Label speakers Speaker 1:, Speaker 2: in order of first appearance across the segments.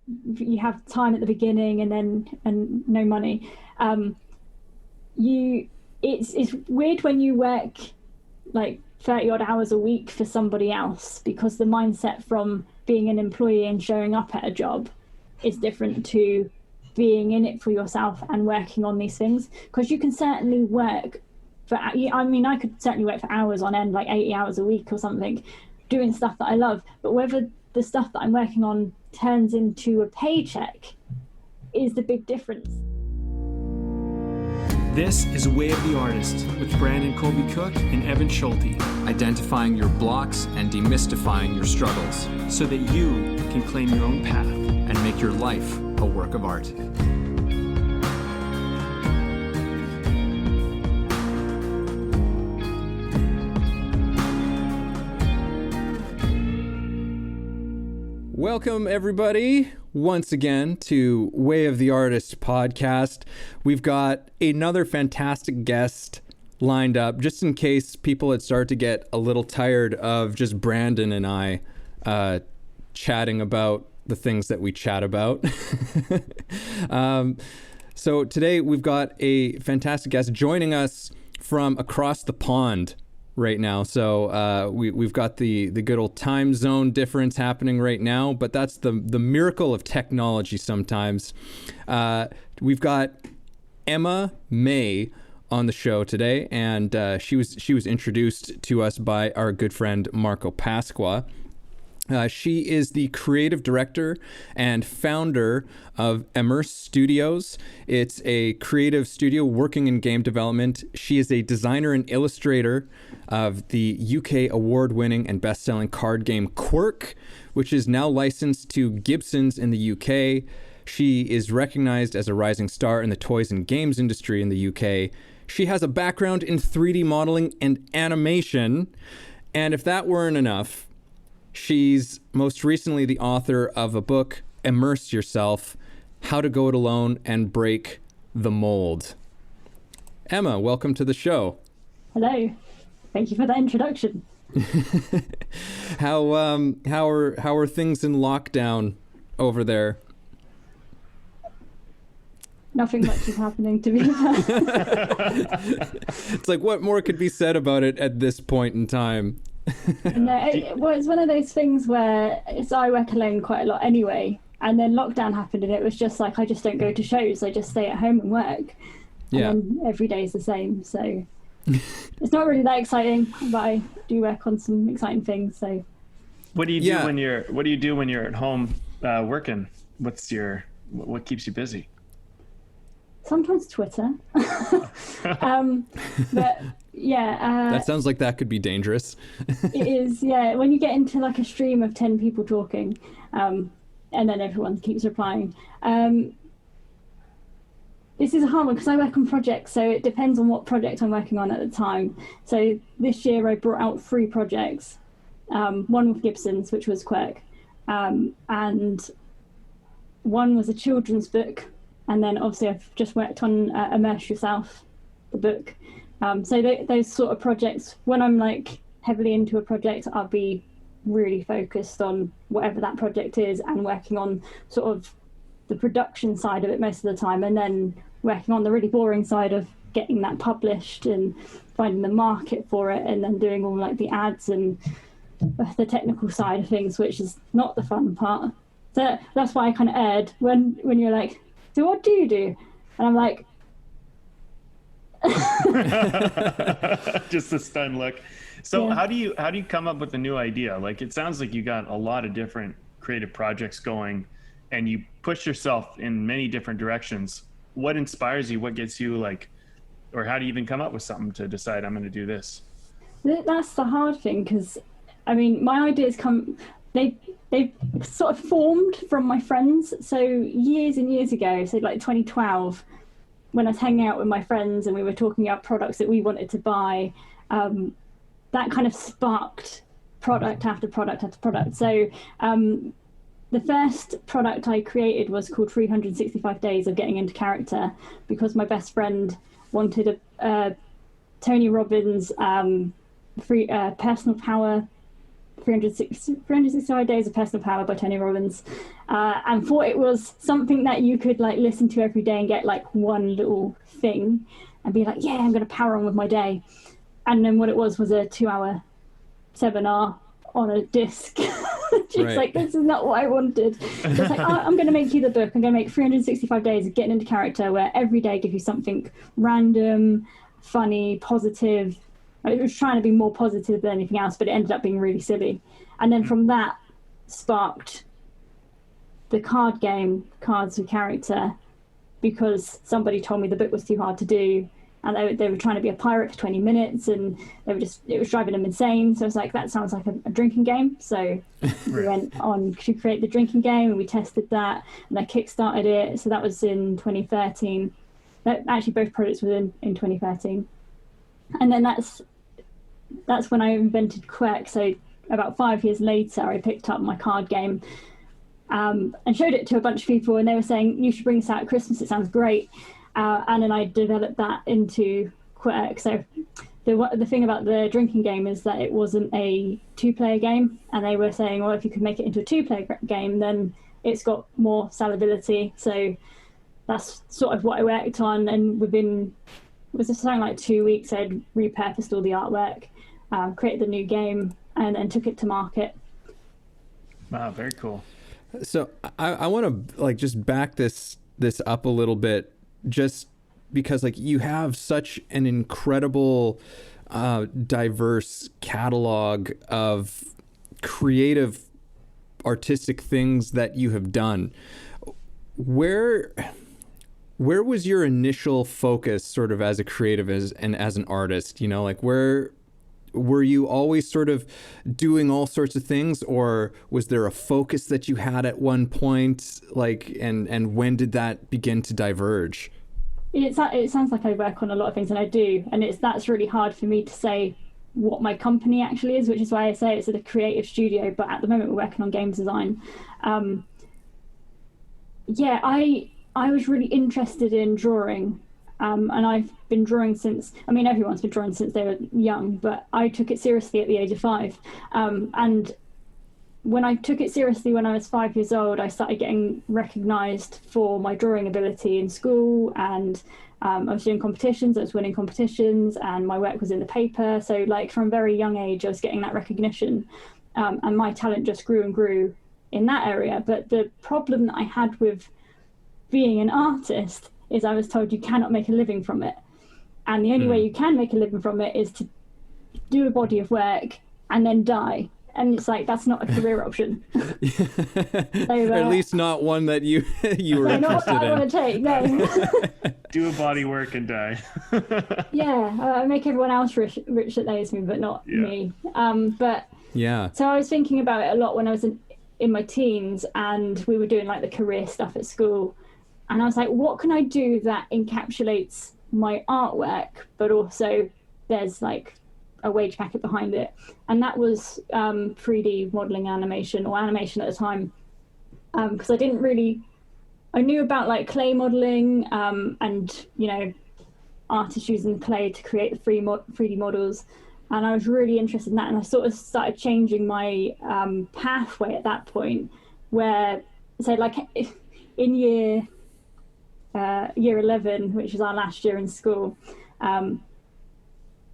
Speaker 1: you have time at the beginning and no money. It's weird when you work like 30 odd hours a week for somebody else, because the mindset from being an employee and showing up at a job is different to being in it for yourself and working on these things. Because you can certainly work for, I mean, I could certainly work for hours on end, like 80 hours a week or something, doing stuff that I love, but whether the stuff that I'm working on turns into a paycheck is the big difference.
Speaker 2: This is Way of the Artist with Brandon Colby Cook and Evan Schulte.
Speaker 3: Identifying your blocks and demystifying your struggles
Speaker 2: so that you can claim your own path
Speaker 3: and make your life a work of art. Welcome, everybody, once again to Way of the Artist podcast. We've got another fantastic guest lined up, just in case people had started to get a little tired of just Brandon and I chatting about the things that we chat about. So today we've got a fantastic guest joining us from across the pond right now. So we've got the good old time zone difference happening right now, but that's the miracle of technology sometimes. We've got Emma May on the show today, and she was introduced to us by our good friend Marco Pasqua. She is the creative director and founder of Emmerse Studios. It's a creative studio working in game development. She is a designer and illustrator of the UK award-winning and best-selling card game Quirk, which is now licensed to Gibson's in the UK. She is recognized as a rising star in the toys and games industry in the UK. She has a background in 3D modeling and animation. And if that weren't enough, she's most recently the author of a book, Immerse Yourself, How to Go It Alone and Break the Mold. Emma, welcome to the show.
Speaker 1: Hello. Thank you for that introduction.
Speaker 3: How are things in lockdown over there?
Speaker 1: Nothing much is happening, to be fair.
Speaker 3: It's like, what more could be said about it at this point in time?
Speaker 1: No, it's one of those things where I work alone quite a lot anyway, and then lockdown happened and it was just like, I just don't go to shows, I just stay at home and work.
Speaker 3: Yeah.
Speaker 1: And then every day is the same, so it's not really that exciting, but I do work on some exciting things. So
Speaker 2: what do you do when you're at home working? What keeps you busy?
Speaker 1: Sometimes Twitter. But yeah.
Speaker 3: That sounds like that could be dangerous.
Speaker 1: It is, yeah. When you get into like a stream of 10 people talking, and then everyone keeps replying. This is a hard one because I work on projects, so it depends on what project I'm working on at the time. So this year I brought out 3 projects, one with Gibson's, which was Quirk, and one was a children's book. And then obviously I've just worked on Immerse Yourself, the book. So those sort of projects, when I'm like heavily into a project, I'll be really focused on whatever that project is and working on sort of the production side of it most of the time, and then working on the really boring side of getting that published and finding the market for it, and then doing all like the ads and the technical side of things, which is not the fun part. So that's why I kind of erred when you're like, so what do you do? And I'm like,
Speaker 2: just a stunned look. So
Speaker 1: yeah.
Speaker 2: How do you come up with a new idea? Like, it sounds like you got a lot of different creative projects going and you push yourself in many different directions. What inspires you? What gets you like, or how do you even come up with something to decide I'm going to do this?
Speaker 1: That's the hard thing, because I mean, my ideas they've sort of formed from my friends. So years and years ago, so like 2012, when I was hanging out with my friends and we were talking about products that we wanted to buy, that kind of sparked product after product after product. So the first product I created was called 365 Days of Getting into Character, because my best friend wanted a Tony Robbins free personal power 365 Days of Personal Power by Tony Robbins, and thought it was something that you could like listen to every day and get like one little thing and be like, yeah, I'm going to power on with my day. And then what it was a 2-hour seminar on a disc. She's
Speaker 3: Right.
Speaker 1: like, this is not what I wanted. So it's like, I'm going to make you the book. I'm going to make 365 days of getting into character, where every day gives you something random, funny, positive. It was trying to be more positive than anything else, but it ended up being really silly. And then from that sparked the card game, Cards with Character, because somebody told me the book was too hard to do. And they were trying to be a pirate for 20 minutes, and it was driving them insane. So I was like, that sounds like a drinking game. So we went on to create the drinking game, and we tested that, and I kickstarted it. So that was in 2013. Actually, both projects were in 2013. And then that's when I invented Quirk. So about 5 years later, I picked up my card game and showed it to a bunch of people, and they were saying, you should bring this out at Christmas, it sounds great. And then I developed that into Quirk. So the thing about the drinking game is that it wasn't a 2-player game, and they were saying, well, if you could make it into a 2-player game, then it's got more salability. So that's sort of what I worked on, and within, it was something like 2 weeks, I'd repurposed all the artwork, created the new game, and then took it to market.
Speaker 2: Wow, very cool.
Speaker 3: So I want to like just back this up a little bit, just because like you have such an incredible diverse catalog of creative artistic things that you have done. Where was your initial focus sort of as a creative and as an artist? You know, like where were you always sort of doing all sorts of things, or was there a focus that you had at one point? Like, and when did that begin to diverge?
Speaker 1: It sounds like I work on a lot of things, and I do, and that's really hard for me to say what my company actually is, which is why I say it's a creative studio, but at the moment we're working on games design. Yeah, I was really interested in drawing, and I've been drawing since, I mean, everyone's been drawing since they were young, but I took it seriously at the age of 5. And when I took it seriously when I was 5 years old, I started getting recognised for my drawing ability in school, and I was doing competitions, I was winning competitions, and my work was in the paper. So like from a very young age, I was getting that recognition, and my talent just grew and grew in that area. But the problem that I had with being an artist is I was told you cannot make a living from it. And the only way you can make a living from it is to do a body of work and then die. And it's like, that's not a career option. So,
Speaker 3: or at least not one that you were interested in.
Speaker 1: I want to take, no.
Speaker 2: Do a body work and die.
Speaker 1: Yeah, make everyone else rich that knows me, but not me. But
Speaker 3: yeah.
Speaker 1: So I was thinking about it a lot when I was in my teens, and we were doing like the career stuff at school. And I was like, what can I do that encapsulates my artwork, but also there's like a wage packet behind it? And that was 3D modeling animation, or animation at the time, because I knew about like clay modeling, and you know, artists using clay to create the 3D models, and I was really interested in that. And I sort of started changing my pathway at that point, where, so like in year 11, which is our last year in school,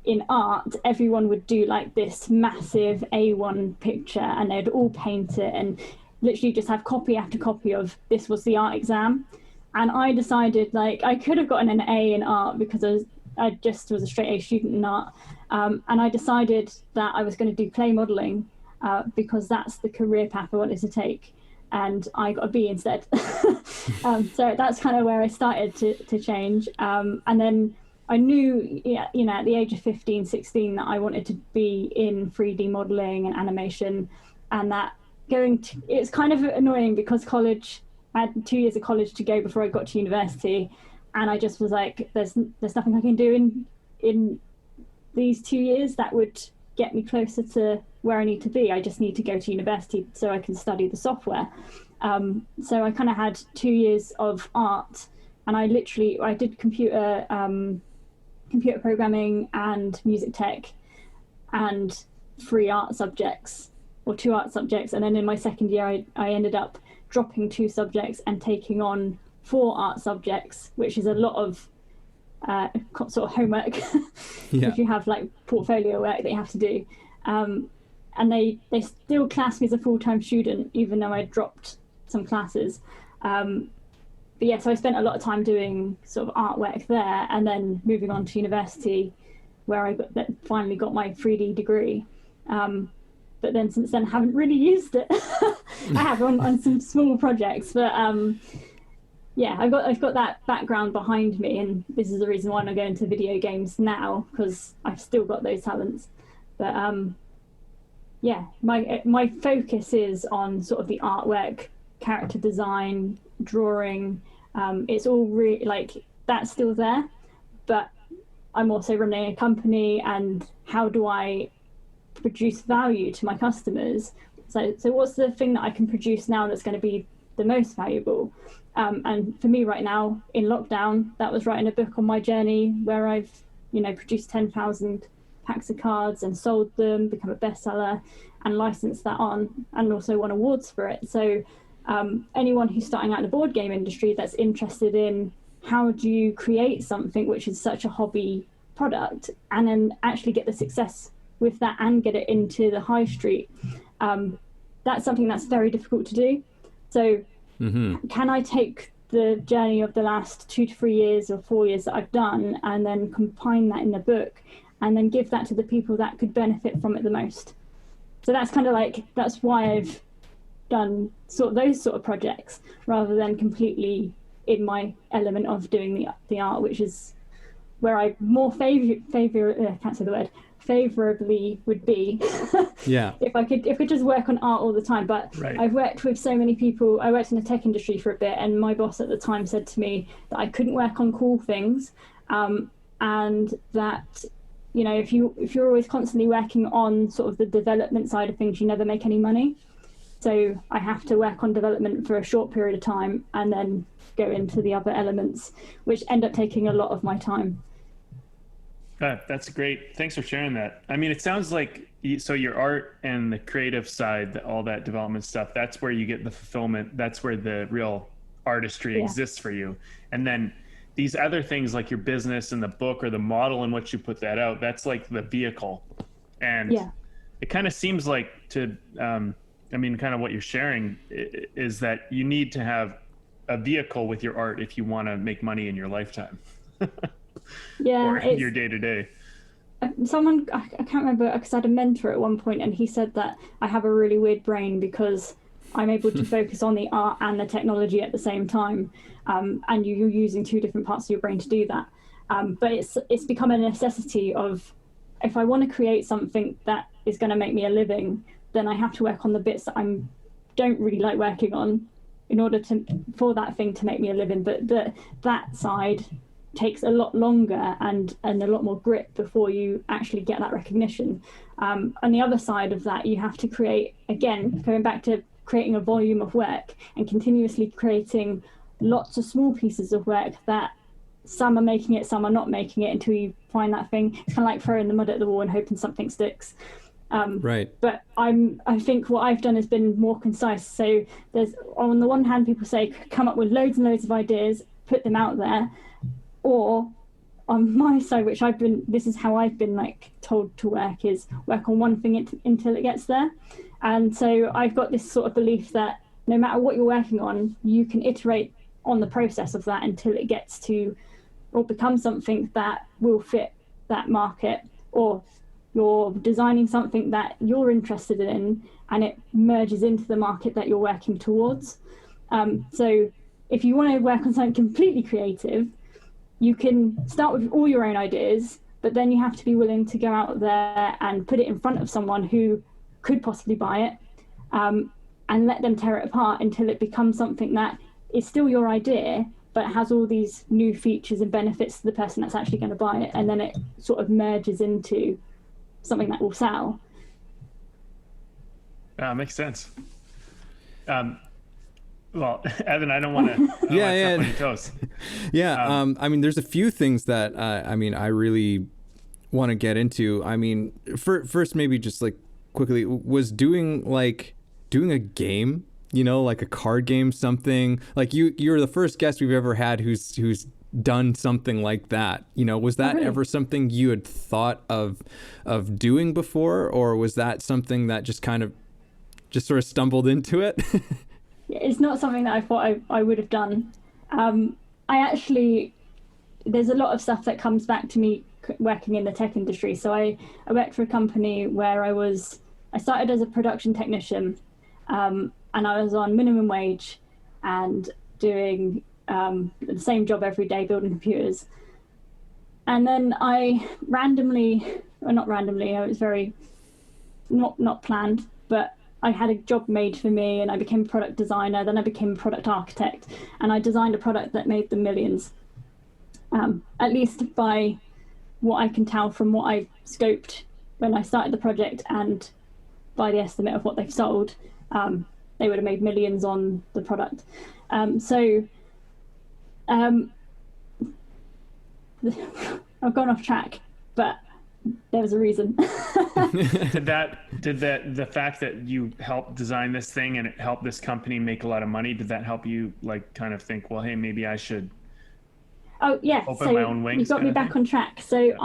Speaker 1: in art, everyone would do like this massive A1 picture, and they'd all paint it and literally just have copy after copy of this was the art exam. And I decided, like, I could have gotten an A in art because I just was a straight A student in art, and I decided that I was going to do clay modeling because that's the career path I wanted to take, and I got a B instead. So that's kind of where I started to change, and then I knew, you know, at the age of 15, 16, that I wanted to be in 3D modeling and animation, and that it's kind of annoying because I had 2 years of college to go before I got to university, and I just was like, there's nothing I can do in these 2 years that would get me closer to where I need to be. I just need to go to university so I can study the software. So I kind of had 2 years of art, and I did computer programming and music tech and free art subjects. or 2 art subjects, and then in my second year I ended up dropping 2 subjects and taking on 4 art subjects, which is a lot of sort of homework if you have like portfolio work that you have to do. And they still class me as a full-time student, even though I dropped some classes. But yeah, so I spent a lot of time doing sort of artwork there, and then moving on to university, where I finally got my 3D degree. But then since then, I haven't really used it. I have on some small projects, but yeah, I've got that background behind me, and this is the reason why I go into video games now, because I've still got those talents. But yeah, my focus is on sort of the artwork, character design, drawing. It's all really like that's still there, but I'm also running a company, and how do I produce value to my customers? So what's the thing that I can produce now that's going to be the most valuable? And for me right now in lockdown, that was writing a book on my journey, where I've produced 10,000 packs of cards and sold them, become a bestseller, and licensed that on, and also won awards for it. So anyone who's starting out in the board game industry that's interested in how do you create something which is such a hobby product and then actually get the success with that and get it into the high street, that's something that's very difficult to do. So can I take the journey of the last 2 to 3 years or 4 years that I've done, and then combine that in the book, and then give that to the people that could benefit from it the most? So that's kind of like, that's why I've done those sort of projects, rather than completely in my element of doing the art, which is where I more favorably would be.
Speaker 3: Yeah.
Speaker 1: if I could just work on art all the time. But
Speaker 2: right.
Speaker 1: I've worked with so many people. I worked in the tech industry for a bit, and my boss at the time said to me that I couldn't work on cool things, and that if you're always constantly working on sort of the development side of things, you never make any money. So I have to work on development for a short period of time and then go into the other elements, which end up taking a lot of my time.
Speaker 2: That's great. Thanks for sharing that. I mean, it sounds like, so your art and the creative side, all that development stuff, that's where you get the fulfillment. That's where the real artistry exists for you. And then these other things like your business and the book or the model in which you put that out, that's like the vehicle. And it kind of seems like kind of what you're sharing is that you need to have a vehicle with your art if you want to make money in your lifetime. Or in your day-to-day.
Speaker 1: Someone, I can't remember, because I had a mentor at one point, and he said that I have a really weird brain because I'm able to focus on the art and the technology at the same time, and you're using 2 different parts of your brain to do that. But it's become a necessity of, if I want to create something that is going to make me a living, then I have to work on the bits that I don't really like working on in order for that thing to make me a living. But that side takes a lot longer and a lot more grit before you actually get that recognition. On the other side of that, you have to create, again, going back to creating a volume of work and continuously creating lots of small pieces of work that some are making it, some are not making it, until you find that thing. It's kind of like throwing the mud at the wall and hoping something sticks.
Speaker 3: Right.
Speaker 1: But I think what I've done has been more concise. So there's, on the one hand, people say come up with loads and loads of ideas, put them out there. Or on my side, which this is how I've been like told to work, is work on one thing until it gets there. And so I've got this sort of belief that no matter what you're working on, you can iterate on the process of that until it gets to, or become something that will fit that market, or you're designing something that you're interested in and it merges into the market that you're working towards. So if you want to work on something completely creative, you can start with all your own ideas, but then you have to be willing to go out there and put it in front of someone who could possibly buy it, and let them tear it apart until it becomes something that is still your idea, but has all these new features and benefits to the person that's actually going to buy it. And then it sort of merges into something that will sell.
Speaker 2: Makes sense. Well, Evan, I don't want to step on your toes.
Speaker 3: I mean, there's a few things that I really want to get into. I mean, first maybe just like quickly, was doing a game, like a card game, something like you're the first guest we've ever had who's done something like that. Was that ever something you had thought of doing before, or was that something that just sort of stumbled into it?
Speaker 1: It's not something that I thought I would have done. There's a lot of stuff that comes back to me working in the tech industry. So I worked for a company where I started as a production technician, and I was on minimum wage and doing the same job every day, building computers. And then I not randomly, it was very not planned, but I had a job made for me and I became a product designer. Then I became a product architect, and I designed a product that made them millions. At least by what I can tell from what I scoped when I started the project, and by the estimate of what they've sold, they would have made millions on the product. I've gone off track, but there was a reason.
Speaker 2: Did the fact that you helped design this thing and it helped this company make a lot of money, did that help you kind of think, well, hey, maybe I should open my own wings?
Speaker 1: You got me back on track. So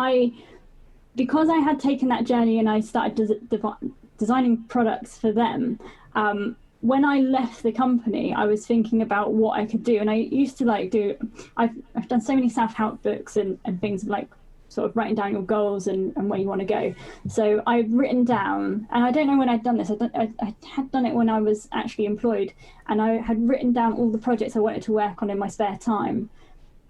Speaker 1: because I had taken that journey and I started designing products for them, when I left the company, I was thinking about what I could do. And I used to I've done so many self-help books and things like sort of writing down your goals and where you want to go. So I've written down, and I don't know when I'd done this. I had done it when I was actually employed, and I had written down all the projects I wanted to work on in my spare time.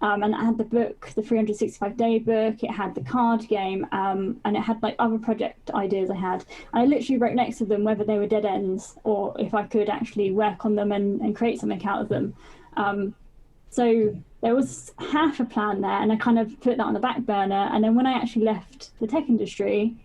Speaker 1: And I had the book, the 365-day book, it had the card game, and it had other project ideas I had. And I literally wrote next to them whether they were dead ends or if I could actually work on them and create something out of them. So there was half a plan there, and I kind of put that on the back burner. And then when I actually left the tech industry,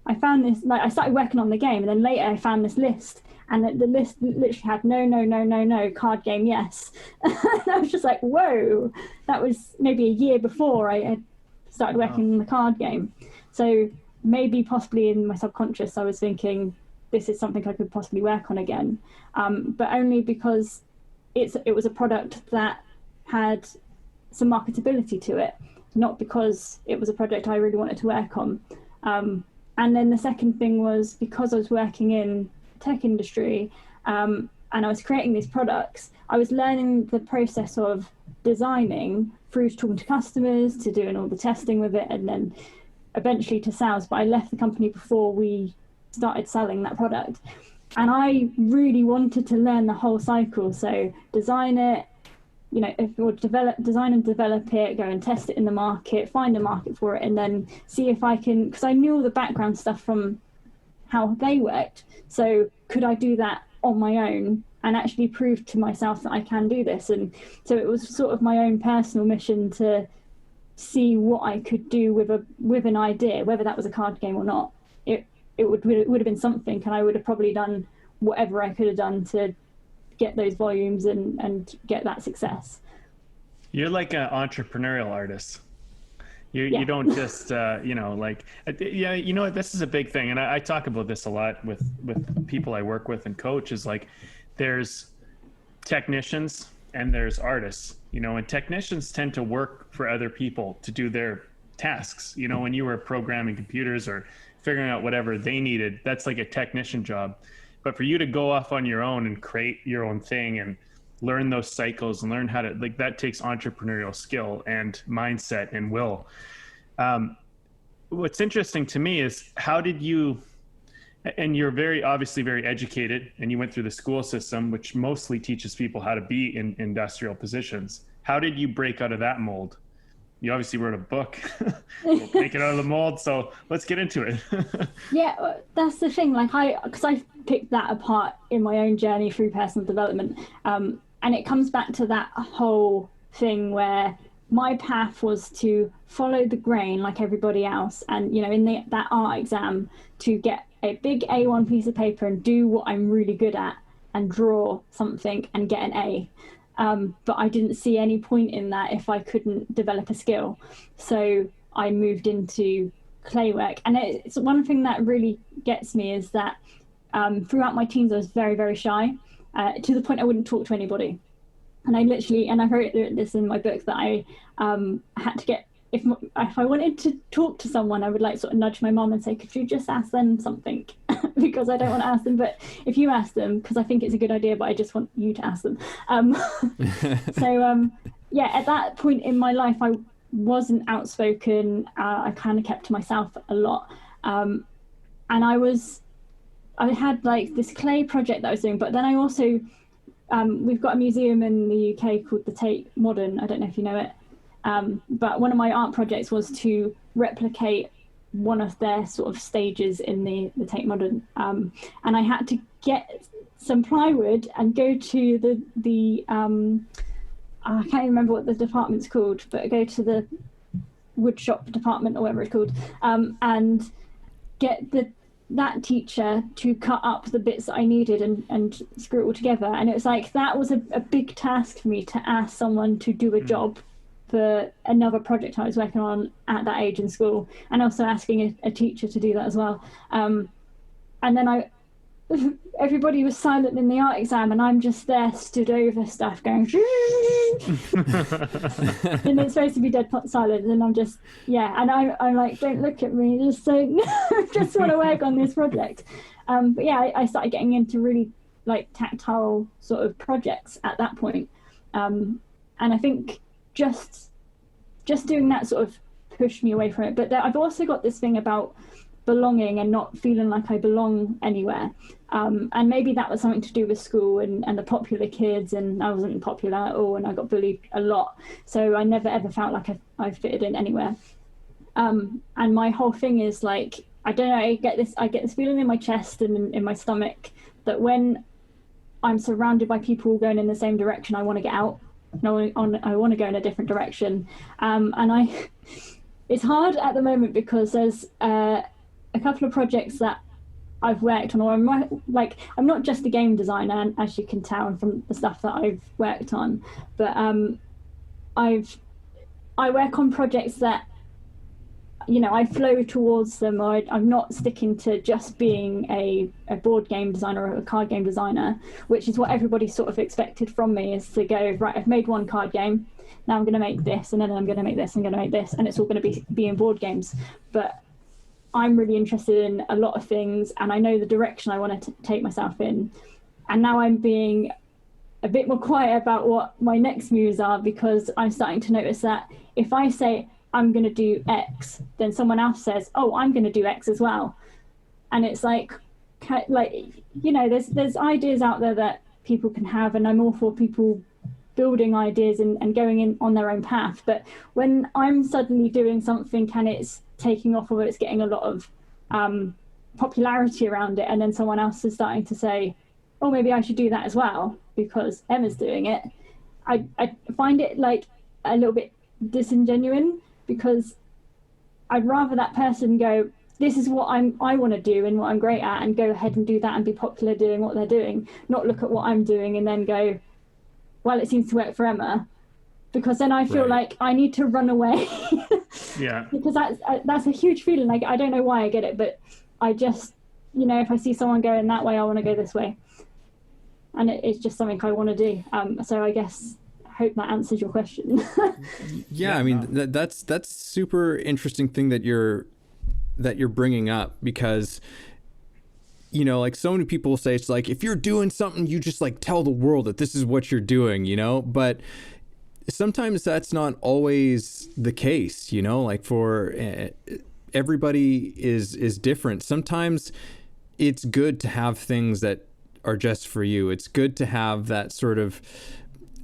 Speaker 1: I found this, I started working on the game, and then later I found this list. And the list literally had no, card game, yes. And I was just like, whoa, that was maybe a year before I had started working on the card game. So maybe possibly in my subconscious, I was thinking, this is something I could possibly work on again. But only because it was a product that had some marketability to it, not because it was a project I really wanted to work on. And then the second thing was because I was working in tech industry and I was creating these products, I was learning the process of designing through talking to customers, to doing all the testing with it, and then eventually to sales. But I left the company before we started selling that product, and I really wanted to learn the whole cycle. So design it, design and develop it, go and test it in the market, find a market for it, and then see if I can, because I knew all the background stuff from how they worked. So could I do that on my own and actually prove to myself that I can do this? And so it was sort of my own personal mission to see what I could do with an idea, whether that was a card game or not. It would have been something, and I would have probably done whatever I could have done to get those volumes and get that success.
Speaker 2: You're like an entrepreneurial artist. You don't just, this is a big thing. And I talk about this a lot with people I work with and coach, is there's technicians and there's artists, and technicians tend to work for other people to do their tasks. When you were programming computers or figuring out whatever they needed, that's like a technician job. But for you to go off on your own and create your own thing and learn those cycles and learn how to, that takes entrepreneurial skill and mindset and will. What's interesting to me is how did you, and you're obviously very educated, and you went through the school system, which mostly teaches people how to be in industrial positions. How did you break out of that mold? You obviously wrote a book, Take It Out of the Mold. So let's get into it.
Speaker 1: Yeah, that's the thing. Because I picked that apart in my own journey through personal development. And it comes back to that whole thing where my path was to follow the grain like everybody else. And, in that art exam, to get a big A1 piece of paper and do what I'm really good at and draw something and get an A. But I didn't see any point in that if I couldn't develop a skill. So I moved into clay work. And it's one thing that really gets me is that throughout my teens I was very, very shy, to the point I wouldn't talk to anybody. And I literally, and I wrote this in my book, that I had to get, if I wanted to talk to someone, I would like sort of nudge my mom and say, could you just ask them something? Because I don't want to ask them, but if you ask them, because I think it's a good idea, but I just want you to ask them. Yeah, at that point in my life, I wasn't outspoken. I kind of kept to myself a lot. And I had like this clay project that I was doing, but then I also, we've got a museum in the UK called the Tate Modern. I don't know if you know it. But one of my art projects was to replicate one of their sort of stages in the Tate Modern. And I had to get some plywood and go to the I can't remember what the department's called, but go to the wood shop department or whatever it's called, and get that teacher to cut up the bits that I needed and screw it all together. And it was like, that was a big task for me, to ask someone to do a job for another project I was working on at that age in school, and also asking a teacher to do that as well. And then everybody was silent in the art exam, and I'm just there stood over stuff going and it's supposed to be dead silent, and I'm just, and I'm like, don't look at me, just just want to work on this project. But yeah, I started getting into really like tactile sort of projects at that point. And I think just doing that sort of pushed me away from it. But I've also got this thing about belonging and not feeling like I belong anywhere. And maybe that was something to do with school and the popular kids, and I wasn't popular at all, and I got bullied a lot. So I never ever felt like I fitted in anywhere. And my whole thing is like, I don't know, I get this feeling in my chest and in my stomach that when I'm surrounded by people going in the same direction, I want to get out. I want to go in a different direction. And it's hard at the moment because there's a couple of projects that I've worked on, or I'm not just a game designer, as you can tell from the stuff that I've worked on, but I work on projects that, you know, I flow towards them, or I'm not sticking to just being a board game designer or a card game designer, which is what everybody sort of expected from me, is to go, right, I've made one card game, now I'm going to make this, and then I'm going to make this, I'm going to make this, and it's all going to be in board games. But I'm really interested in a lot of things, and I know the direction I want to take myself in. And now I'm being a bit more quiet about what my next moves are, because I'm starting to notice that if I say I'm going to do X, then someone else says, oh, I'm going to do X as well. And it's like, you know, there's ideas out there that people can have, and I'm all for people building ideas and going in on their own path. But when I'm suddenly doing something and it's taking off, or it's getting a lot of popularity around it, and then someone else is starting to say, oh, maybe I should do that as well because Emma's doing it, I find it like a little bit disingenuous, because I'd rather that person go, this is what I want to do and what I'm great at, and go ahead and do that and be popular doing what they're doing, not look at what I'm doing and then go, well, it seems to work for Emma, because then I feel like I need to run away.
Speaker 2: Yeah.
Speaker 1: Because that's a huge feeling. Like, I don't know why I get it, but I just, you know, if I see someone going that way, I want to go this way. And it's just something I want to do. So I guess, hope that answers your question.
Speaker 3: Yeah, I mean, that's super interesting thing that you're bringing up, because, you know, like so many people say, it's like, if you're doing something, you just like tell the world that this is what you're doing, you know, but sometimes that's not always the case, you know, like for everybody is different. Sometimes it's good to have things that are just for you. It's good to have that sort of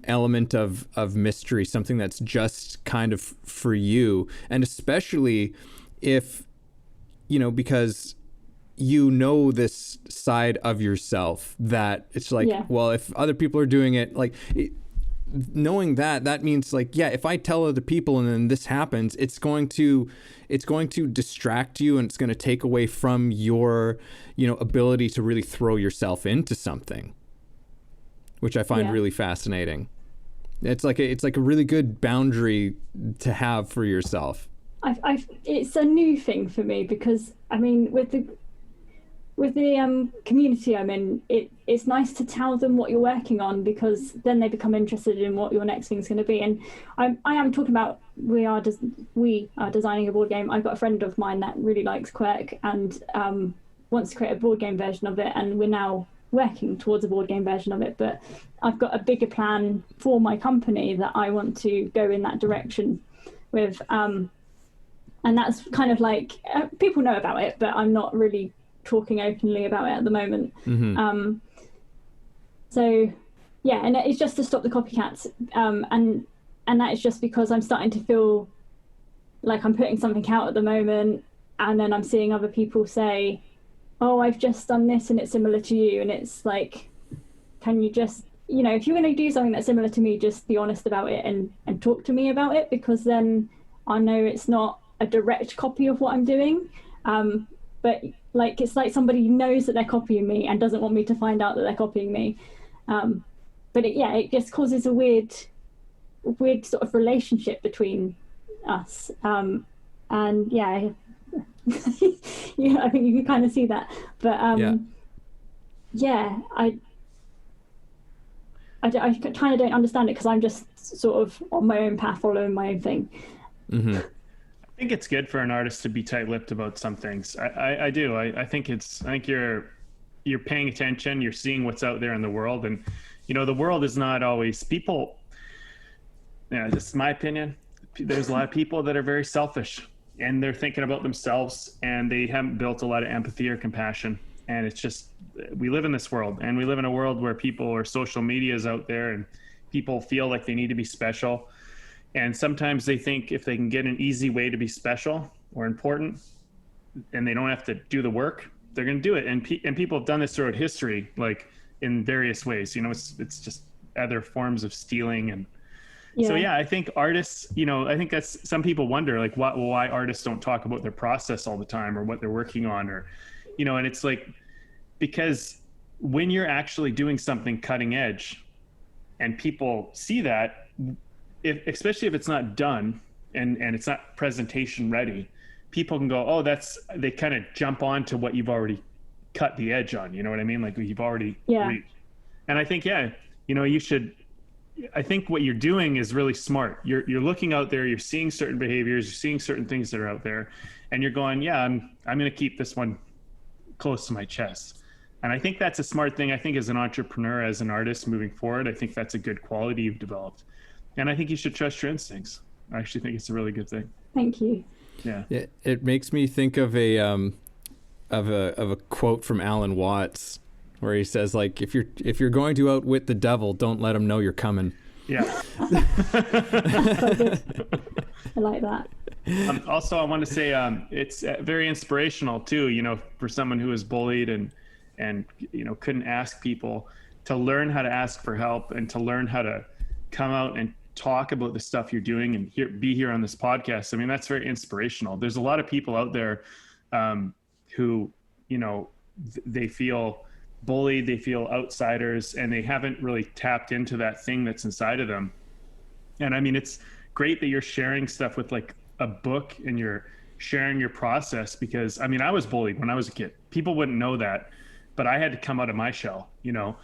Speaker 3: element of mystery, something that's just kind of for you. And especially if, you know, because you know this side of yourself that it's like, well, if other people are doing it, like knowing that means like, yeah, if I tell other people and then this happens, it's going to distract you, and it's going to take away from your, you know, ability to really throw yourself into something, which I find really fascinating. It's like a really good boundary to have for yourself.
Speaker 1: it's a new thing for me because I mean with the community I'm in, it's nice to tell them what you're working on because then they become interested in what your next thing's going to be. And I am talking about we are designing a board game. I've got a friend of mine that really likes Quirk and wants to create a board game version of it, and we're now working towards a board game version of it. But I've got a bigger plan for my company that I want to go in that direction with, and that's kind of like people know about it, but I'm not really talking openly about it at the moment. So yeah, and it's just to stop the copycats, and that is just because I'm starting to feel like I'm putting something out at the moment, and then I'm seeing other people say, oh, I've just done this and it's similar to you, and it's like, can you just, you know, if you're going to do something that's similar to me, just be honest about it and talk to me about it, because then I know it's not a direct copy of what I'm doing. But like, it's like somebody knows that they're copying me and doesn't want me to find out that they're copying me. But it just causes a weird sort of relationship between us. And yeah, yeah, I think you can kind of see that. But yeah, I kind of don't understand it because I'm just sort of on my own path, following my own thing.
Speaker 2: I think it's good for an artist to be tight-lipped about some things. I do. I think you're paying attention. You're seeing what's out there in the world, and you know the world is not always people. Yeah, this is my opinion. There's a lot of people that are very selfish, and they're thinking about themselves, and they haven't built a lot of empathy or compassion. And it's just, we live in this world, and we live in a world where people or social media is out there, and people feel like they need to be special. And sometimes they think if they can get an easy way to be special or important, and they don't have to do the work, they're going to do it. And people have done this throughout history, like in various ways. You know, it's just other forms of stealing. And so, yeah, I think artists, you know, I think that's, some people wonder like why artists don't talk about their process all the time or what they're working on, or, you know, and it's like, because when you're actually doing something cutting edge and people see that, especially if it's not done and it's not presentation ready, people can go, oh, they kind of jump on to what you've already cut the edge on. You know what I mean? Like you've already reached. And I think, you know, I think what you're doing is really smart. You're looking out there, you're seeing certain behaviors, you're seeing certain things that are out there, and you're going, yeah, I'm going to keep this one close to my chest. And I think that's a smart thing. I think as an entrepreneur, as an artist moving forward, I think that's a good quality you've developed. And I think you should trust your instincts. I actually think it's a really good thing.
Speaker 1: Thank you.
Speaker 3: Yeah. It makes me think of a quote from Alan Watts, where he says, like, if you're going to outwit the devil, don't let him know you're coming.
Speaker 2: Yeah.
Speaker 1: That's so good. I like that.
Speaker 2: Also, I want to say it's very inspirational too. You know, for someone who was bullied and you know couldn't ask people, to learn how to ask for help and to learn how to come out and talk about the stuff you're doing and be here on this podcast. I mean, that's very inspirational. There's a lot of people out there who, you know, they feel bullied, they feel outsiders, and they haven't really tapped into that thing that's inside of them. And I mean, it's great that you're sharing stuff with like a book and you're sharing your process, because I mean, I was bullied when I was a kid. People wouldn't know that, but I had to come out of my shell, you know,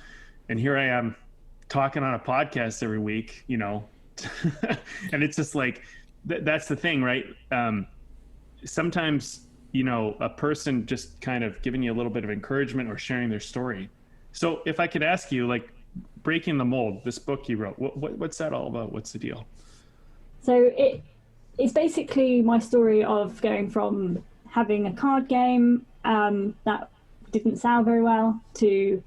Speaker 2: and here I am talking on a podcast every week, you know, and it's just like, that's the thing, right? Sometimes, you know, a person just kind of giving you a little bit of encouragement or sharing their story. So if I could ask you, like, Breaking the Mold, this book you wrote, what's that all about? What's the deal?
Speaker 1: So it's basically my story of going from having a card game that didn't sell very well to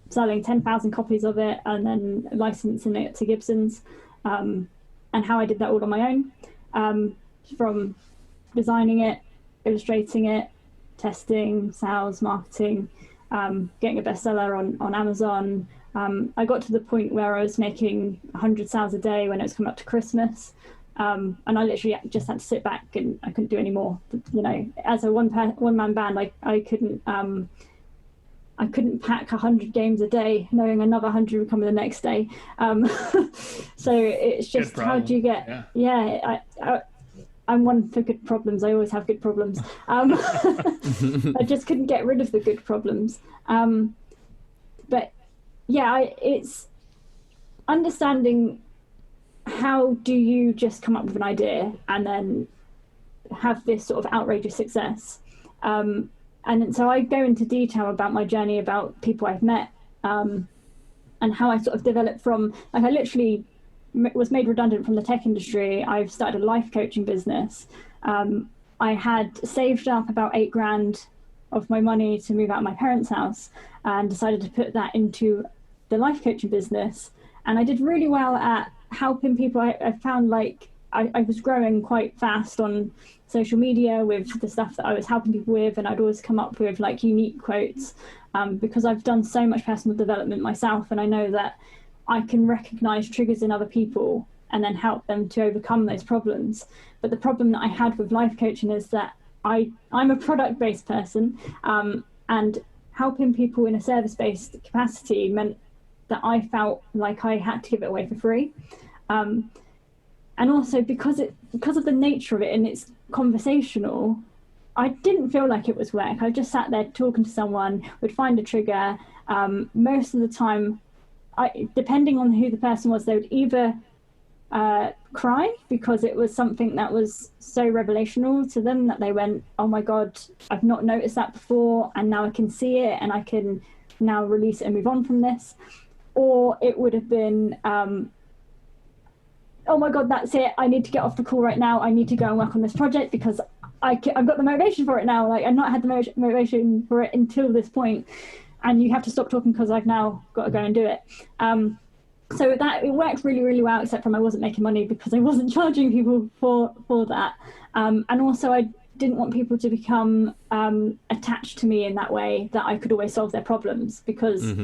Speaker 1: selling 10,000 copies of it and then licensing it to Gibson's, and how I did that all on my own, from designing it, illustrating it, testing, sales, marketing, getting a bestseller on Amazon. I got to the point where I was making 100 sales a day when it was coming up to Christmas. And I literally just had to sit back and I couldn't do any more. You know, as a one-man band, I couldn't pack 100 games a day knowing another 100 would come the next day. So it's just, how do you get, I'm one for good problems. I always have good problems. I just couldn't get rid of the good problems. But yeah, it's understanding how do you just come up with an idea and then have this sort of outrageous success. And so I go into detail about my journey, about people I've met, and how I sort of developed from, like, I literally was made redundant from the tech industry. I've started a life coaching business. I had saved up about $8,000 of my money to move out of my parents' house and decided to put that into the life coaching business. And I did really well at helping people. I found like I was growing quite fast on social media with the stuff that I was helping people with, and I'd always come up with like unique quotes because I've done so much personal development myself, and I know that I can recognize triggers in other people and then help them to overcome those problems. But the problem that I had with life coaching is that I'm a product-based person, and helping people in a service-based capacity meant that I felt like I had to give it away for free. And also because of the nature of it and it's conversational, I didn't feel like it was work. I just sat there talking to someone, would find a trigger. Most of the time, depending on who the person was, they would either cry because it was something that was so revelational to them that they went, oh my God, I've not noticed that before, and now I can see it and I can now release it and move on from this. Or it would have been, oh my God, that's it. I need to get off the call right now. I need to go and work on this project because I've got the motivation for it now. Like, I've not had the motivation for it until this point, and you have to stop talking because I've now got to go and do it. So that it worked really, really well, except for I wasn't making money because I wasn't charging people for that. And also I didn't want people to become attached to me in that way, that I could always solve their problems, because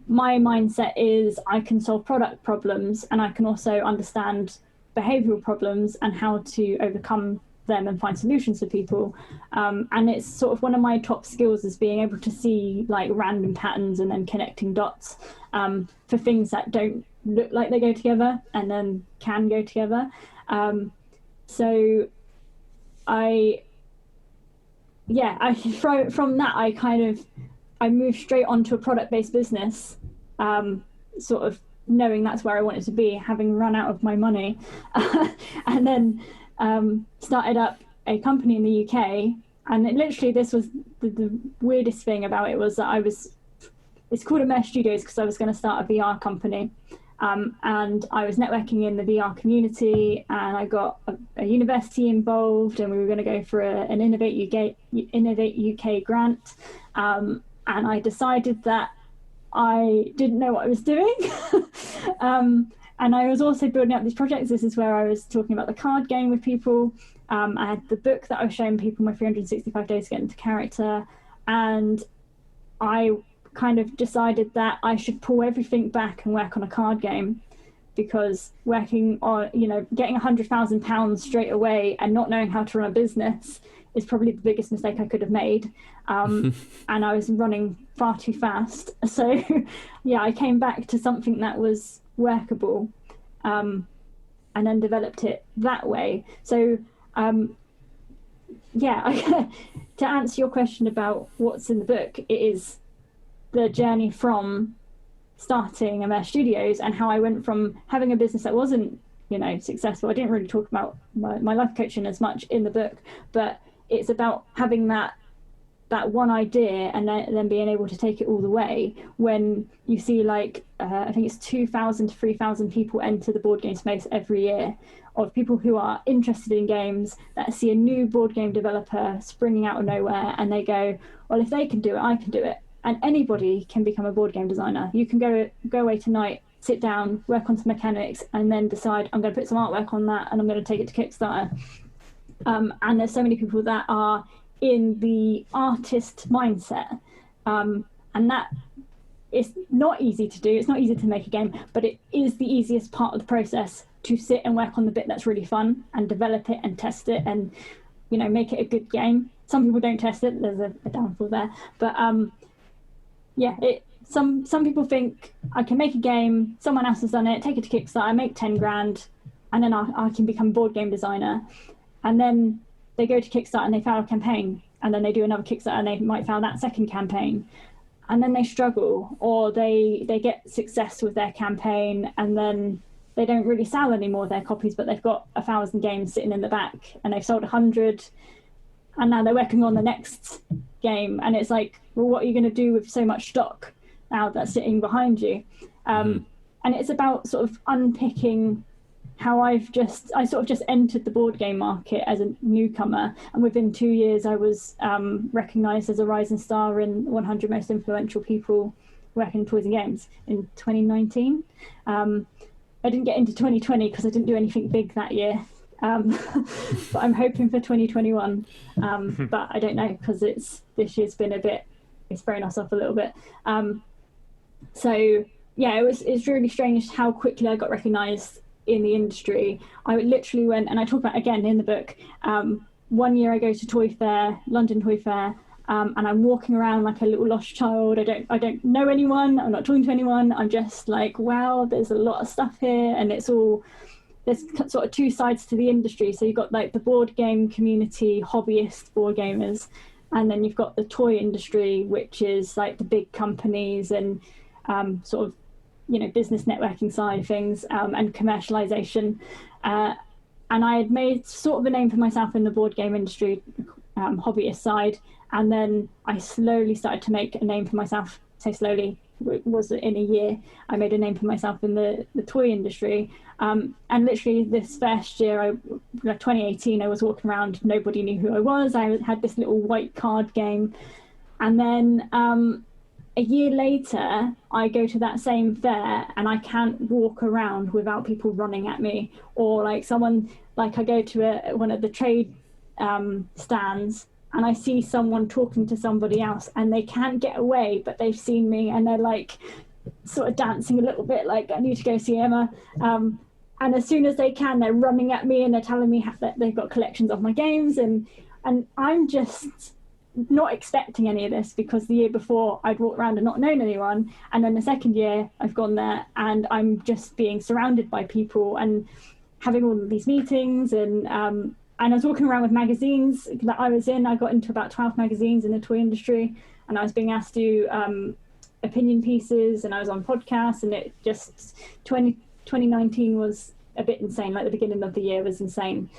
Speaker 1: my mindset is I can solve product problems and I can also understand behavioral problems and how to overcome them and find solutions for people. And it's sort of one of my top skills is being able to see like random patterns and then connecting dots for things that don't look like they go together and then can go together. So from that, I moved straight onto a product-based business, sort of knowing that's where I wanted to be, having run out of my money, and then started up a company in the UK. And literally, this was the weirdest thing about it was that it's called Emmerse Studios because I was going to start a VR company. And I was networking in the VR community, and I got a university involved, and we were going to go for an Innovate UK grant. And I decided that I didn't know what I was doing. And I was also building up these projects. This is where I was talking about the card game with people. I had the book that I was showing people, my 365 Days to Get Into Character. And I kind of decided that I should pull everything back and work on a card game, because working on, getting £100,000 straight away and not knowing how to run a business is probably the biggest mistake I could have made. And I was running far too fast. So yeah, I came back to something that was workable, and then developed it that way. So to answer your question about what's in the book, it is the journey from starting Emmerse Studios and how I went from having a business that wasn't, successful. I didn't really talk about my life coaching as much in the book, but it's about having that one idea and then being able to take it all the way. When you see I think it's 2,000 to 3,000 people enter the board game space every year, of people who are interested in games that see a new board game developer springing out of nowhere, and they go, well, if they can do it, I can do it. And anybody can become a board game designer. You can go away tonight, sit down, work on some mechanics, and then decide, I'm going to put some artwork on that and I'm going to take it to Kickstarter. And there's so many people that are in the artist mindset. And that is not easy to do. It's not easy to make a game, but it is the easiest part of the process, to sit and work on the bit that's really fun and develop it and test it and, make it a good game. Some people don't test it. There's a downfall there. But some people think I can make a game, someone else has done it, take it to Kickstarter, make 10 grand, and then I can become a board game designer. and then they go to Kickstarter and they fail a campaign, and then they do another Kickstarter and they might fail that second campaign, and then they struggle, or they get success with their campaign and then they don't really sell any more of their copies, but they've got 1,000 games sitting in the back and they've sold 100, and now they're working on the next game, and it's like, well, what are you going to do with so much stock now that's sitting behind you? And it's about sort of unpicking how I sort of just entered the board game market as a newcomer, and within 2 years I was recognised as a rising star in 100 most influential people working in toys and games in 2019. I didn't get into 2020 because I didn't do anything big that year, but I'm hoping for 2021. But I don't know, because this year's been it's thrown us off a little bit. So yeah, it's really strange how quickly I got recognised in the industry. I literally went, and I talk about again in the book, 1 year I go to Toy Fair, London Toy Fair, and I'm walking around like a little lost child. I don't know anyone, I'm not talking to anyone, I'm just like, wow, there's a lot of stuff here, and there's sort of two sides to the industry. So you've got like the board game community, hobbyist board gamers, and then you've got the toy industry, which is like the big companies and sort of, you know, business networking side of things, and commercialization. And I had made sort of a name for myself in the board game industry, hobbyist side, and then I slowly started to make a name for myself. So slowly, it was in a year, I made a name for myself in the toy industry. And literally this first year, 2018, I was walking around, nobody knew who I was. I had this little white card game, and then a year later, I go to that same fair and I can't walk around without people running at me, or like someone, like I go to one of the trade stands and I see someone talking to somebody else and they can't get away, but they've seen me and they're like sort of dancing a little bit like, I need to go see Emma. And as soon as they can, they're running at me and they're telling me that they've got collections of my games, and I'm just not expecting any of this, because the year before I'd walked around and not known anyone, and then the second year I've gone there and I'm just being surrounded by people and having all of these meetings, and I was walking around with magazines that I was in. I got into about 12 magazines in the toy industry, and I was being asked to do opinion pieces, and I was on podcasts, and it just 2019 was a bit insane. Like the beginning of the year was insane.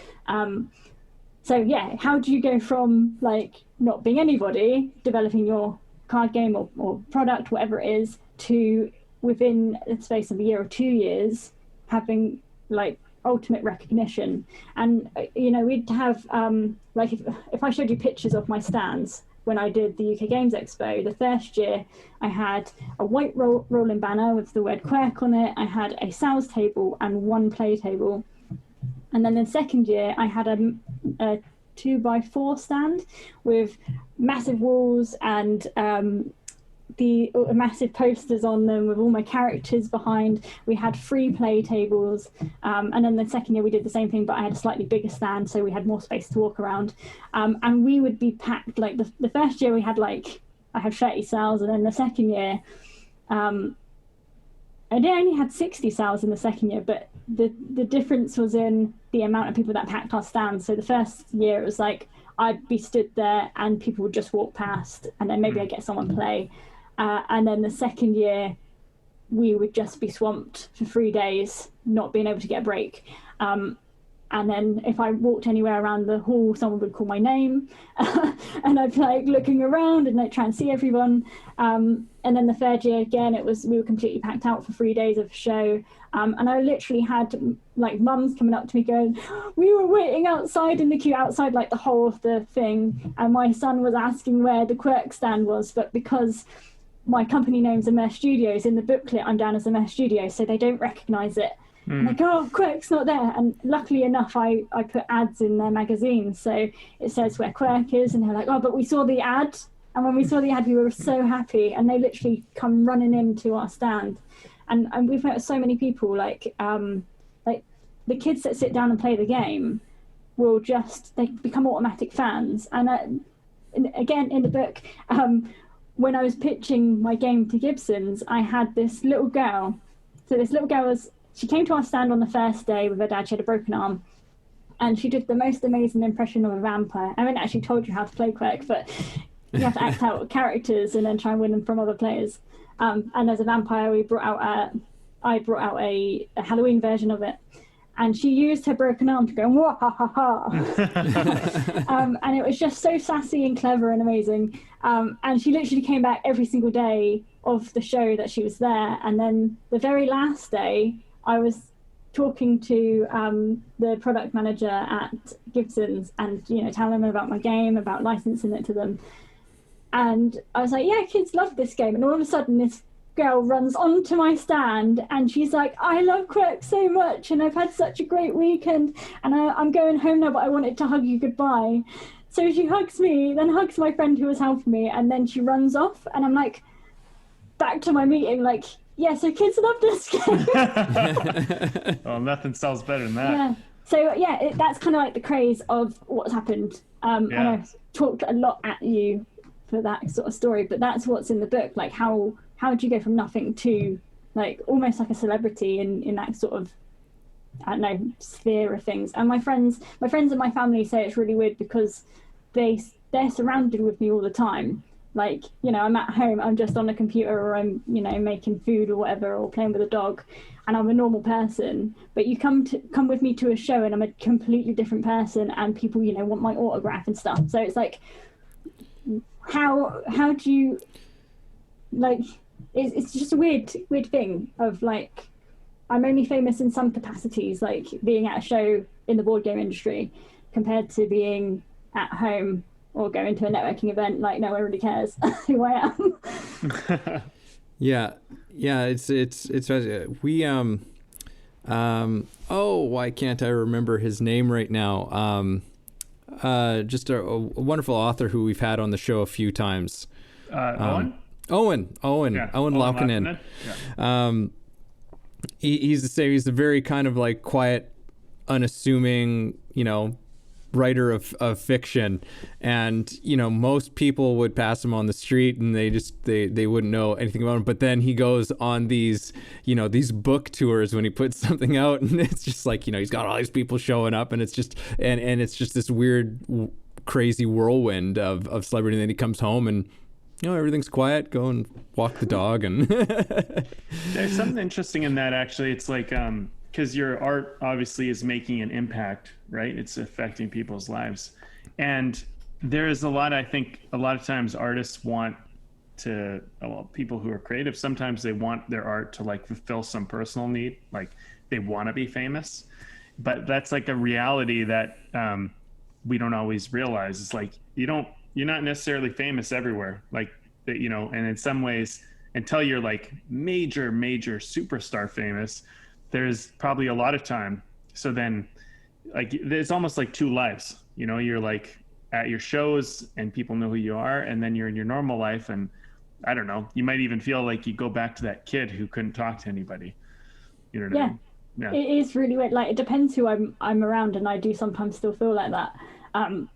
Speaker 1: So yeah, how do you go from like not being anybody, developing your card game or product, whatever it is, to within the space of a year or 2 years having like ultimate recognition? And you know, we'd have like if I showed you pictures of my stands when I did the UK Games Expo, the first year I had a white rolling banner with the word Quirk on it. I had a sales table and one play table. And then the second year, I had a 2x4 stand with massive walls and massive posters on them with all my characters behind. We had 3 play tables. And then the second year, we did the same thing, but I had a slightly bigger stand, so we had more space to walk around. And we would be packed. Like the first year, I had 30 sales, and then the second year, I only had 60 sales in the second year, but the difference was in the amount of people that packed our stands. So the first year it was like I'd be stood there and people would just walk past, and then maybe I'd get someone play. And then the second year we would just be swamped for 3 days, not being able to get a break. And then if I walked anywhere around the hall, someone would call my name and I'd be like looking around and like try and see everyone. And then the third year again, we were completely packed out for 3 days of show. And I literally had like mums coming up to me going, we were waiting outside in the queue outside like the whole of the thing. And my son was asking where the Quirk stand was, but because my company name's Emmerse Studios, in the booklet I'm down as Emmerse Studios, so they don't recognize it. And they go, oh, Quirk's not there. And luckily enough, I put ads in their magazines. So it says where Quirk is. And they're like, oh, but we saw the ad. And when we saw the ad, we were so happy. And they literally come running into our stand. And we've met so many people, like the kids that sit down and play the game they become automatic fans. And again, in the book, when I was pitching my game to Gibson's, I had this little girl. So this little girl she came to our stand on the first day with her dad. She had a broken arm. and she did the most amazing impression of a vampire. I haven't actually told you how to play Quirk, but you have to act out characters and then try and win them from other players. And as a vampire, I brought out a Halloween version of it. And she used her broken arm to go, wah, ha, ha, ha. And it was just so sassy and clever and amazing. And she literally came back every single day of the show that she was there. And then the very last day, I was talking to the product manager at Gibson's and, telling them about my game, about licensing it to them. And I was like, yeah, kids love this game. And all of a sudden, this girl runs onto my stand and she's like, I love Quirk so much and I've had such a great weekend and I'm going home now, but I wanted to hug you goodbye. So she hugs me, then hugs my friend who was helping me, and then she runs off, and I'm like, back to my meeting, like, yeah, so kids love this game.
Speaker 2: Well, nothing sells better than that.
Speaker 1: Yeah. So yeah, that's kind of like the craze of what's happened. And I've talked a lot at you for that sort of story, but that's what's in the book. Like, how do you go from nothing to like almost like a celebrity in that sort of, I don't know, sphere of things. And my friends and my family say it's really weird because they're surrounded with me all the time. Like, I'm at home, I'm just on a computer, or I'm, making food or whatever, or playing with a dog, and I'm a normal person. But you come with me to a show and I'm a completely different person, and people, want my autograph and stuff. So it's like, how do you, like, it's just a weird thing of like, I'm only famous in some capacities, like being at a show in the board game industry, compared to being at home or going to a networking event. Like, no one really cares who I am.
Speaker 3: Yeah, it's we why can't I remember his name right now? Just a wonderful author who we've had on the show a few times. Owen Laukkanen. Yeah. He's the same. He's a very kind of like quiet, unassuming, writer of fiction, and most people would pass him on the street and they wouldn't know anything about him. But then he goes on these these book tours when he puts something out, and it's just like he's got all these people showing up, and it's just and it's just this weird, crazy whirlwind of celebrity. And then he comes home and everything's quiet, go and walk the dog. And
Speaker 2: there's something interesting in that, actually. It's like, because your art obviously is making an impact, right? It's affecting people's lives. And there is I think a lot of times artists want to, people who are creative, sometimes they want their art to like fulfill some personal need. Like they want to be famous, but that's like a reality that we don't always realize. It's like, you're not necessarily famous everywhere, like that, and in some ways, until you're like major superstar famous, there's probably a lot of time. So then like there's almost like two lives, you're like at your shows and people know who you are, and then you're in your normal life, and I don't know, you might even feel like you go back to that kid who couldn't talk to anybody. You know what I mean? Yeah. It
Speaker 1: is really weird. Like, it depends who I'm around, and I do sometimes still feel like that. And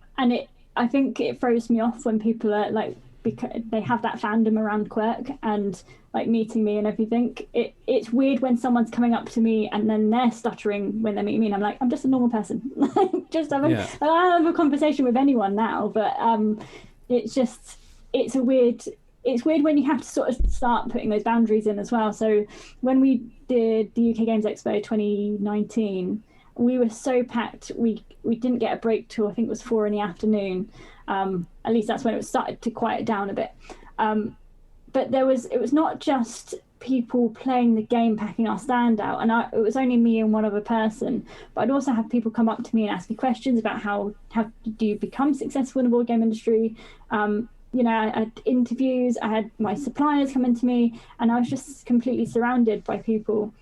Speaker 1: I think it throws me off when people are like, because they have that fandom around Quirk and like meeting me and everything. It's weird when someone's coming up to me and then they're stuttering when they're meeting me, and I'm like, I'm just a normal person. I have a conversation with anyone now, but it's weird when you have to sort of start putting those boundaries in as well. So when we did the UK Games Expo 2019, we were so packed, we didn't get a break till I think it was 4 p.m. At least that's when it started to quiet down a bit. But it was not just people playing the game, packing our stand out, and it was only me and one other person. But I'd also have people come up to me and ask me questions about how do you become successful in the board game industry. I had interviews, I had my suppliers coming to me, and I was just completely surrounded by people.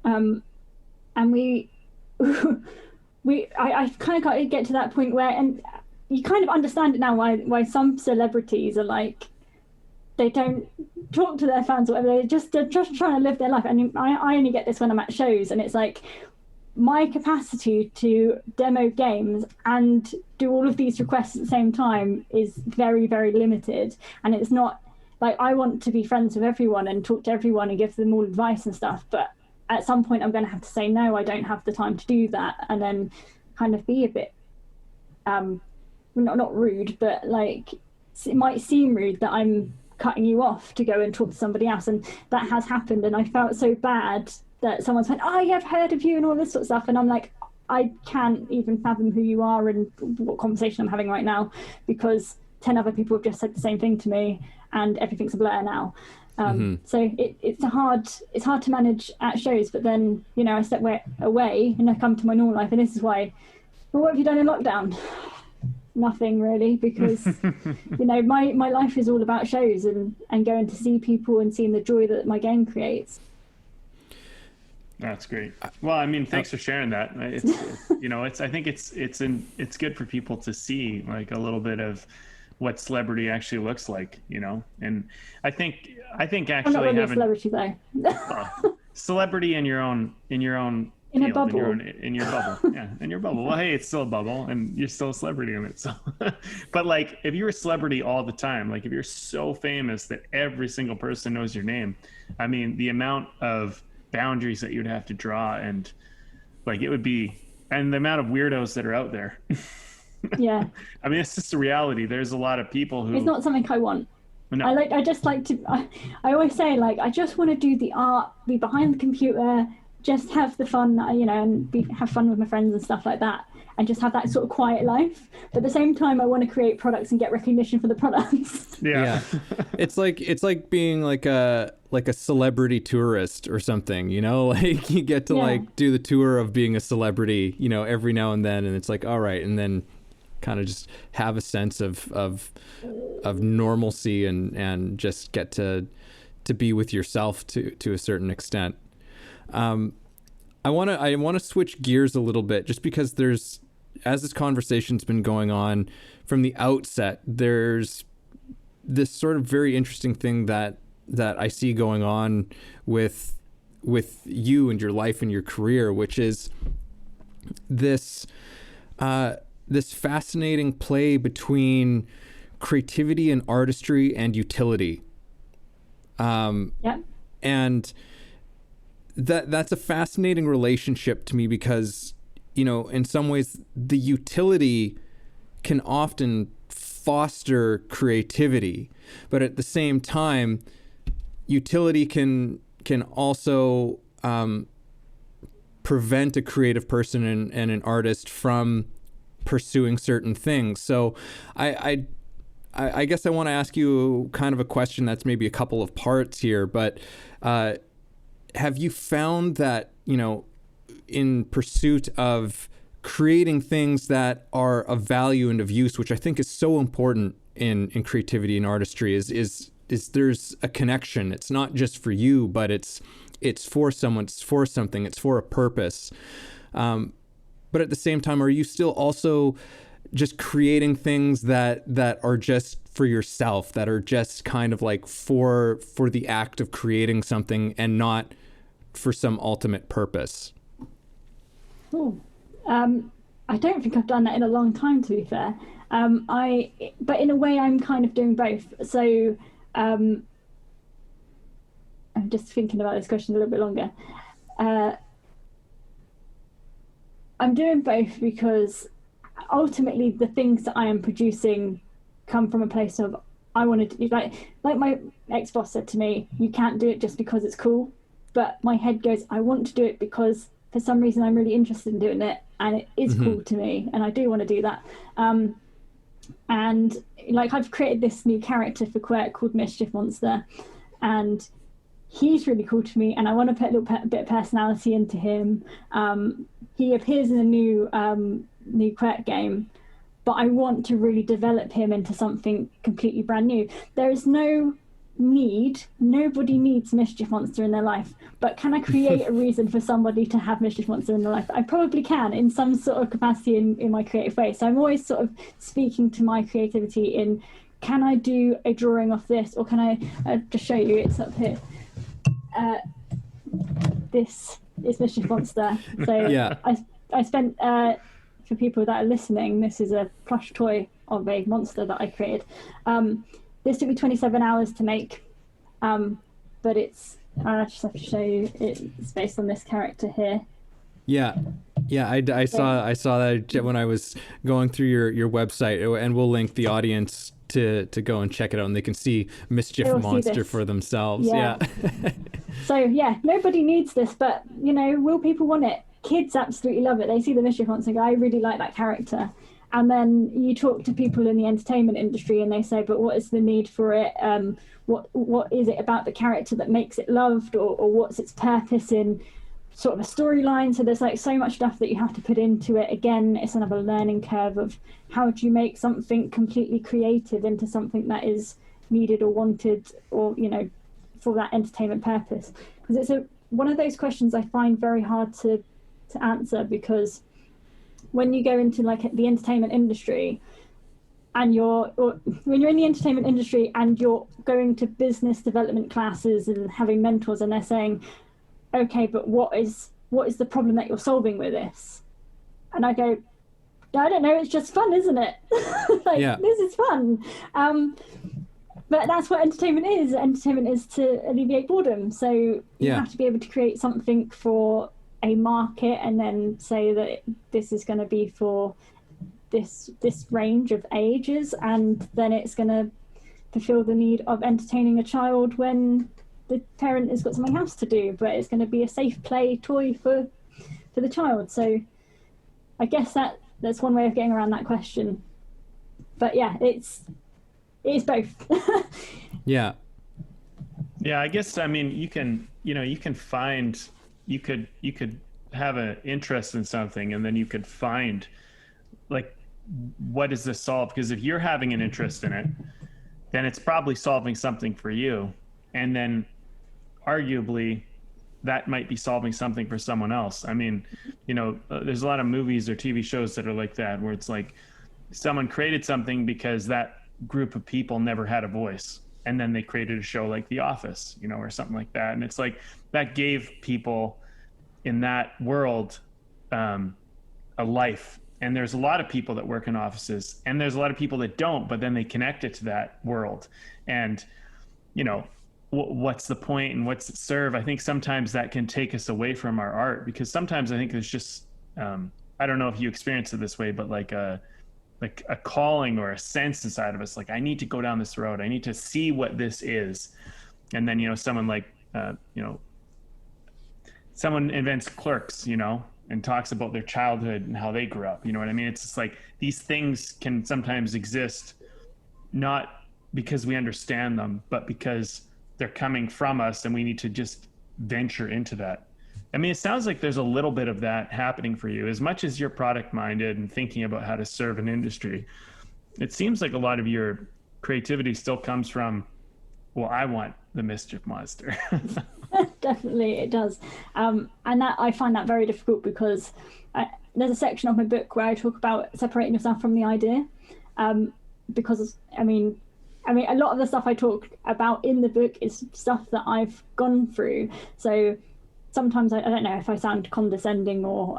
Speaker 1: And I kind of got to get to that point where, and you kind of understand it now, why some celebrities are like, they don't talk to their fans or whatever. They're just trying to live their life. And I only get this when I'm at shows, and it's like, my capacity to demo games and do all of these requests at the same time is very, very limited. And it's not like, I want to be friends with everyone and talk to everyone and give them all advice and stuff, but at some point I'm going to have to say, no, I don't have the time to do that. And then kind of be a bit not rude, but like it might seem rude that I'm cutting you off to go and talk to somebody else, and that has happened, and I felt so bad that someone's went, oh yeah, I've heard of you and all this sort of stuff, and I'm like, I can't even fathom who you are and what conversation I'm having right now, because 10 other people have just said the same thing to me and everything's a blur now. So it's hard to manage at shows, but then, you know, I step away and I come to my normal life, and this is why, well, what have you done in lockdown? Nothing really, because you know, my life is all about shows and going to see people and seeing the joy that my game creates.
Speaker 2: That's great. Well, I mean, thanks for sharing that. It's you know, I think it's good for people to see like a little bit of what celebrity actually looks like, you know. And I think actually
Speaker 1: I'm not really a celebrity though.
Speaker 2: Celebrity in your own
Speaker 1: in a bubble.
Speaker 2: In your bubble. Yeah, in your bubble. Well, hey, it's still a bubble and you're still a celebrity in it. So but like if you're a celebrity all the time, like if you're so famous that every single person knows your name, I mean, the amount of boundaries that you'd have to draw, and like it would be, and the amount of weirdos that are out there.
Speaker 1: Yeah.
Speaker 2: I mean, it's just a reality. There's a lot of people who...
Speaker 1: It's not something I want.
Speaker 2: No.
Speaker 1: I just like to, I always say, like, I just want to do the art, be behind the computer, just have the fun, you know, and have fun with my friends and stuff like that, and just have that sort of quiet life. But at the same time, I want to create products and get recognition for the products.
Speaker 2: Yeah.
Speaker 3: It's like being like a celebrity tourist or something, you know, like you get to like do the tour of being a celebrity, you know, every now and then, and it's like, all right, and then kind of just have a sense of normalcy and just get to be with yourself to a certain extent. I want to switch gears a little bit, just because as this conversation's been going on from the outset, there's this sort of very interesting thing that I see going on with you and your life and your career, which is this fascinating play between creativity and artistry and utility. And that's a fascinating relationship to me, because, you know, in some ways the utility can often foster creativity, but at the same time, utility can also prevent a creative person and an artist from pursuing certain things. So I guess I want to ask you kind of a question that's maybe a couple of parts here, but have you found that, you know, in pursuit of creating things that are of value and of use, which I think is so important in creativity and artistry, is there's a connection. It's not just for you, but it's for someone, it's for something, it's for a purpose. But at the same time, are you still also just creating things that are just for yourself, that are just kind of like for the act of creating something and not for some ultimate purpose?
Speaker 1: I don't think I've done that in a long time, to be fair. But in a way, I'm kind of doing both. So I'm just thinking about this question a little bit longer. I'm doing both because ultimately the things that I am producing come from a place of, I want to do, like my ex-boss said to me, you can't do it just because it's cool. But my head goes, I want to do it because for some reason I'm really interested in doing it, and it is cool to me, and I do want to do that. And like I've created this new character for Quirk called Mischief Monster, and he's really cool to me, and I want to put a little bit of personality into him. He appears in a new Quirk game, but I want to really develop him into something completely brand new. There is nobody needs Mischief Monster in their life, but can I create a reason for somebody to have Mischief Monster in their life? I probably can in some sort of capacity in my creative way. So I'm always sort of speaking to my creativity in, can I do a drawing of this, or can I just show you, it's up here. This is Mischief Monster. So
Speaker 3: yeah.
Speaker 1: I spent, for people that are listening, this is a plush toy of a monster that I created. This took me 27 hours to make, but I just have to show you, it's based on this character here.
Speaker 3: Yeah. Yeah, I saw that when I was going through your website, and we'll link the audience to go and check it out, and they can see Mischief Monster for themselves. Yeah.
Speaker 1: So yeah, nobody needs this, but you know, will people want it? Kids absolutely love it. They see the Mischief Monster and go, I really like that character. And then you talk to people in the entertainment industry and they say, but what is the need for it? What is it about the character that makes it loved, or what's its purpose in sort of a storyline? So there's like so much stuff that you have to put into it. Again, it's another learning curve of how do you make something completely creative into something that is needed or wanted, or, you know, for that entertainment purpose. Because it's one of those questions I find very hard to answer, because when you go into like the entertainment industry and when you're in the entertainment industry and you're going to business development classes and having mentors, and they're saying, okay, but what is the problem that you're solving with this? And I go, I don't know, it's just fun, isn't it? This is fun. But that's what entertainment is. Entertainment is to alleviate boredom. So you have to be able to create something for a market and then say that this is going to be for this range of ages, and then it's going to fulfill the need of entertaining a child when the parent has got something else to do, but it's going to be a safe play toy for the child. So I guess that's one way of getting around that question. But yeah, it's both.
Speaker 3: Yeah
Speaker 2: I guess, I mean, you could have an interest in something, and then you could find like, what does this solve? Because if you're having an interest in it, then it's probably solving something for you, and then arguably that might be solving something for someone else. I mean, you know, there's a lot of movies or TV shows that are like that, where it's like someone created something because that group of people never had a voice, and then they created a show like The Office, you know, or something like that. And it's like that gave people in that world a life. And there's a lot of people that work in offices, and there's a lot of people that don't, but then they connect it to that world. And, you know, what's the point and what's it serve? I think sometimes that can take us away from our art, because sometimes I think there's just, I don't know if you experience it this way, but like a calling or a sense inside of us, like, I need to go down this road. I need to see what this is. And then, you know, someone like, you know, someone invents clerks, you know, and talks about their childhood and how they grew up. You know what I mean? It's just like these things can sometimes exist not because we understand them, but because they're coming from us, and we need to just venture into that. I mean, it sounds like there's a little bit of that happening for you. As much as you're product minded and thinking about how to serve an industry, it seems like a lot of your creativity still comes from, well, I want the Mischief Monster.
Speaker 1: Definitely it does. And that I find that very difficult, because there's a section of my book where I talk about separating yourself from the idea. Because I mean, a lot of the stuff I talk about in the book is stuff that I've gone through. So sometimes I don't know if I sound condescending or,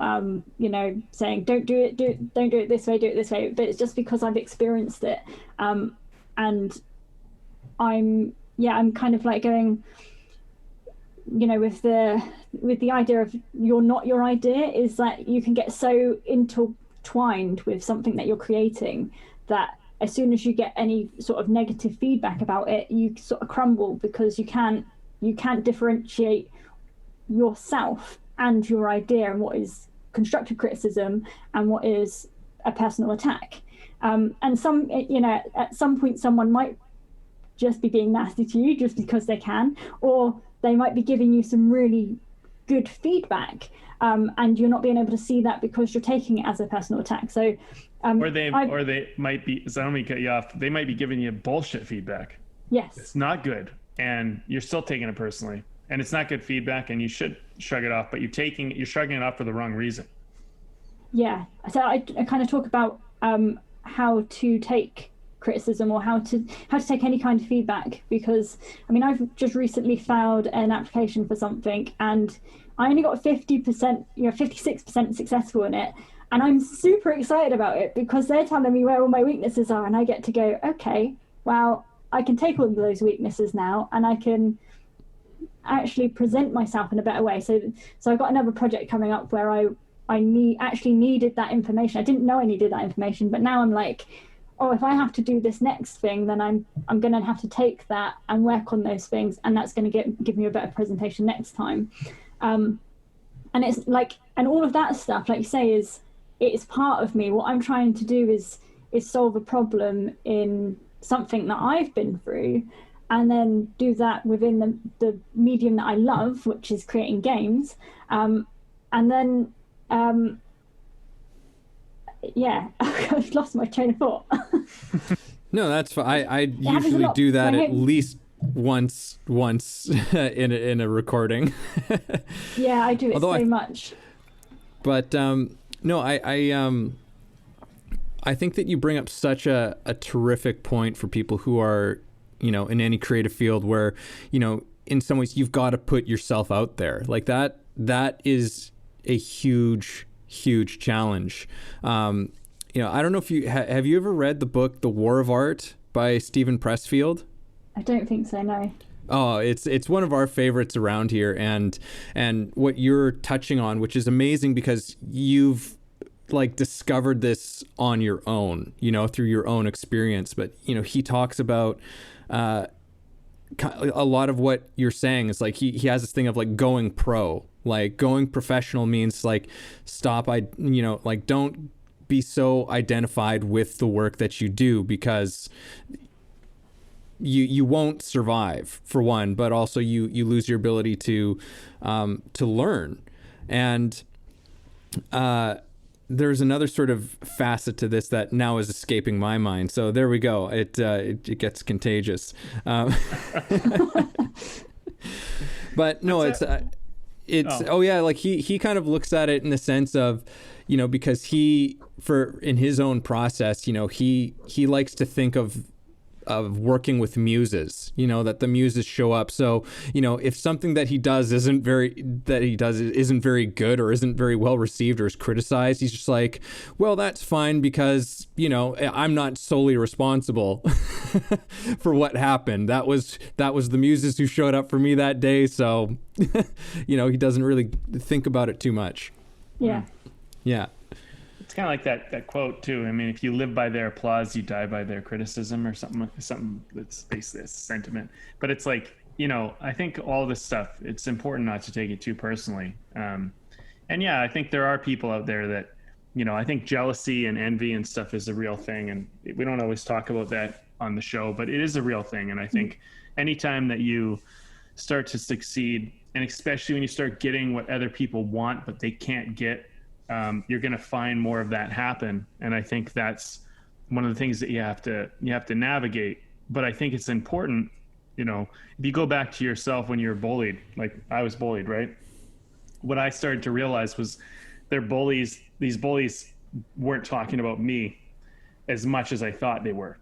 Speaker 1: you know, saying, don't do it this way, do it this way. But it's just because I've experienced it. And I'm kind of like going, you know, with the idea of you're not your idea, is that you can get so intertwined with something that you're creating that as soon as you get any sort of negative feedback about it, you sort of crumble, because you can't differentiate yourself and your idea, and what is constructive criticism and what is a personal attack. And some, you know, at some point someone might just be being nasty to you just because they can, or they might be giving you some really good feedback, and you're not being able to see that because you're taking it as a personal attack. So or they might be, so I don't mean to cut you off, they might be giving you bullshit feedback. Yes. It's not good, and you're still taking it personally, and it's not good feedback, and you should shrug it off, but you're shrugging it off for the wrong reason. Yeah. So I kind of talk about how to take criticism, or how to take any kind of feedback, because I mean, I've just recently filed an application for something, and I only got 50%, 56% successful in it, and I'm super excited about it because they're telling me where all my weaknesses are, and I get to go, okay, well, I can take all of those weaknesses now, and I can actually present myself in a better way. So I've got another project coming up where I needed that information. I didn't know I needed that information, but now I'm like, oh, if I have to do this next thing, then I'm going to have to take that and work on those things, and that's going to give me a better presentation next time. And it's like, and all of that stuff, like you say, it's part of me. What I'm trying to do is solve a problem in something that I've been through, and then do that within the medium that I love, which is creating games. And then, yeah, I've lost my train of thought.
Speaker 3: No, that's fine. I usually do that at least once in a recording.
Speaker 1: Yeah, I do it so much.
Speaker 3: But no, I think that you bring up such a terrific point for people who are, in any creative field where, in some ways you've got to put yourself out there. Like that is a huge challenge. I don't know if have you ever read the book The War of Art by Stephen Pressfield?
Speaker 1: I don't think so, no.
Speaker 3: Oh, it's one of our favorites around here, and what you're touching on, which is amazing because you've discovered this on your own, through your own experience. But he talks about a lot of what you're saying is he has this thing of going pro. Going professional means stop. Don't be so identified with the work that you do, because you won't survive, for one, but also you lose your ability to learn. And there's another sort of facet to this that now is escaping my mind. So there we go. It gets contagious. But no, it's he kind of looks at it in the sense of, because in his own process, he likes to think of working with muses, that the muses show up. So, if something that he does isn't very good or isn't very well received or is criticized, he's just like, well, that's fine, because, I'm not solely responsible for what happened. That was the muses who showed up for me that day. So, he doesn't really think about it too much.
Speaker 1: Yeah.
Speaker 2: Yeah. It's kind of like that quote too. I mean, if you live by their applause, you die by their criticism, or something that's basically a sentiment. But it's I think all this stuff, it's important not to take it too personally. And yeah, I think there are people out there that, I think jealousy and envy and stuff is a real thing. And we don't always talk about that on the show, but it is a real thing. And I think anytime that you start to succeed, and especially when you start getting what other people want, but they can't get, you're going to find more of that happen. And I think that's one of the things that you have to navigate. But I think it's important, if you go back to yourself when you were bullied, like I was bullied, right? What I started to realize was these bullies weren't talking about me as much as I thought they were.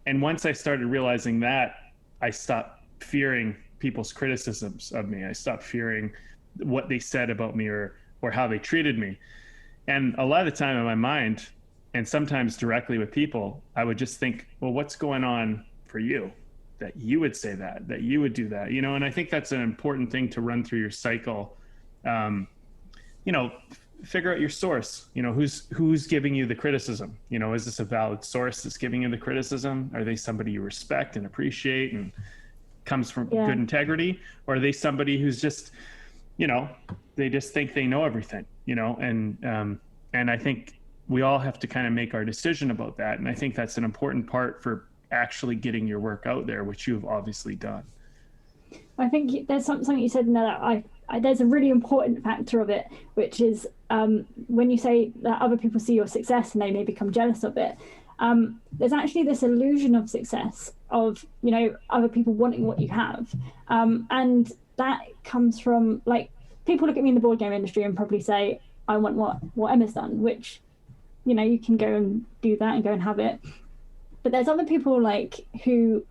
Speaker 2: And once I started realizing that, I stopped fearing people's criticisms of me. I stopped fearing what they said about me or how they treated me. And a lot of the time in my mind, and sometimes directly with people, I would just think, well, what's going on for you that you would say that you would do that, and I think that's an important thing to run through your cycle. Figure out your source, who's giving you the criticism, is this a valid source that's giving you the criticism? Are they somebody you respect and appreciate and comes from good integrity? Or are they somebody who's just, they just think they know everything, and I think we all have to kind of make our decision about that. And I think that's an important part for actually getting your work out there, which you've obviously done.
Speaker 1: I think there's something you said in there that there's a really important factor of it, which is when you say that other people see your success and they may become jealous of it, there's actually this illusion of success of, other people wanting what you have. And that comes from, people look at me in the board game industry and probably say, I want what Emma's done, which, you can go and do that and go and have it. But there's other people who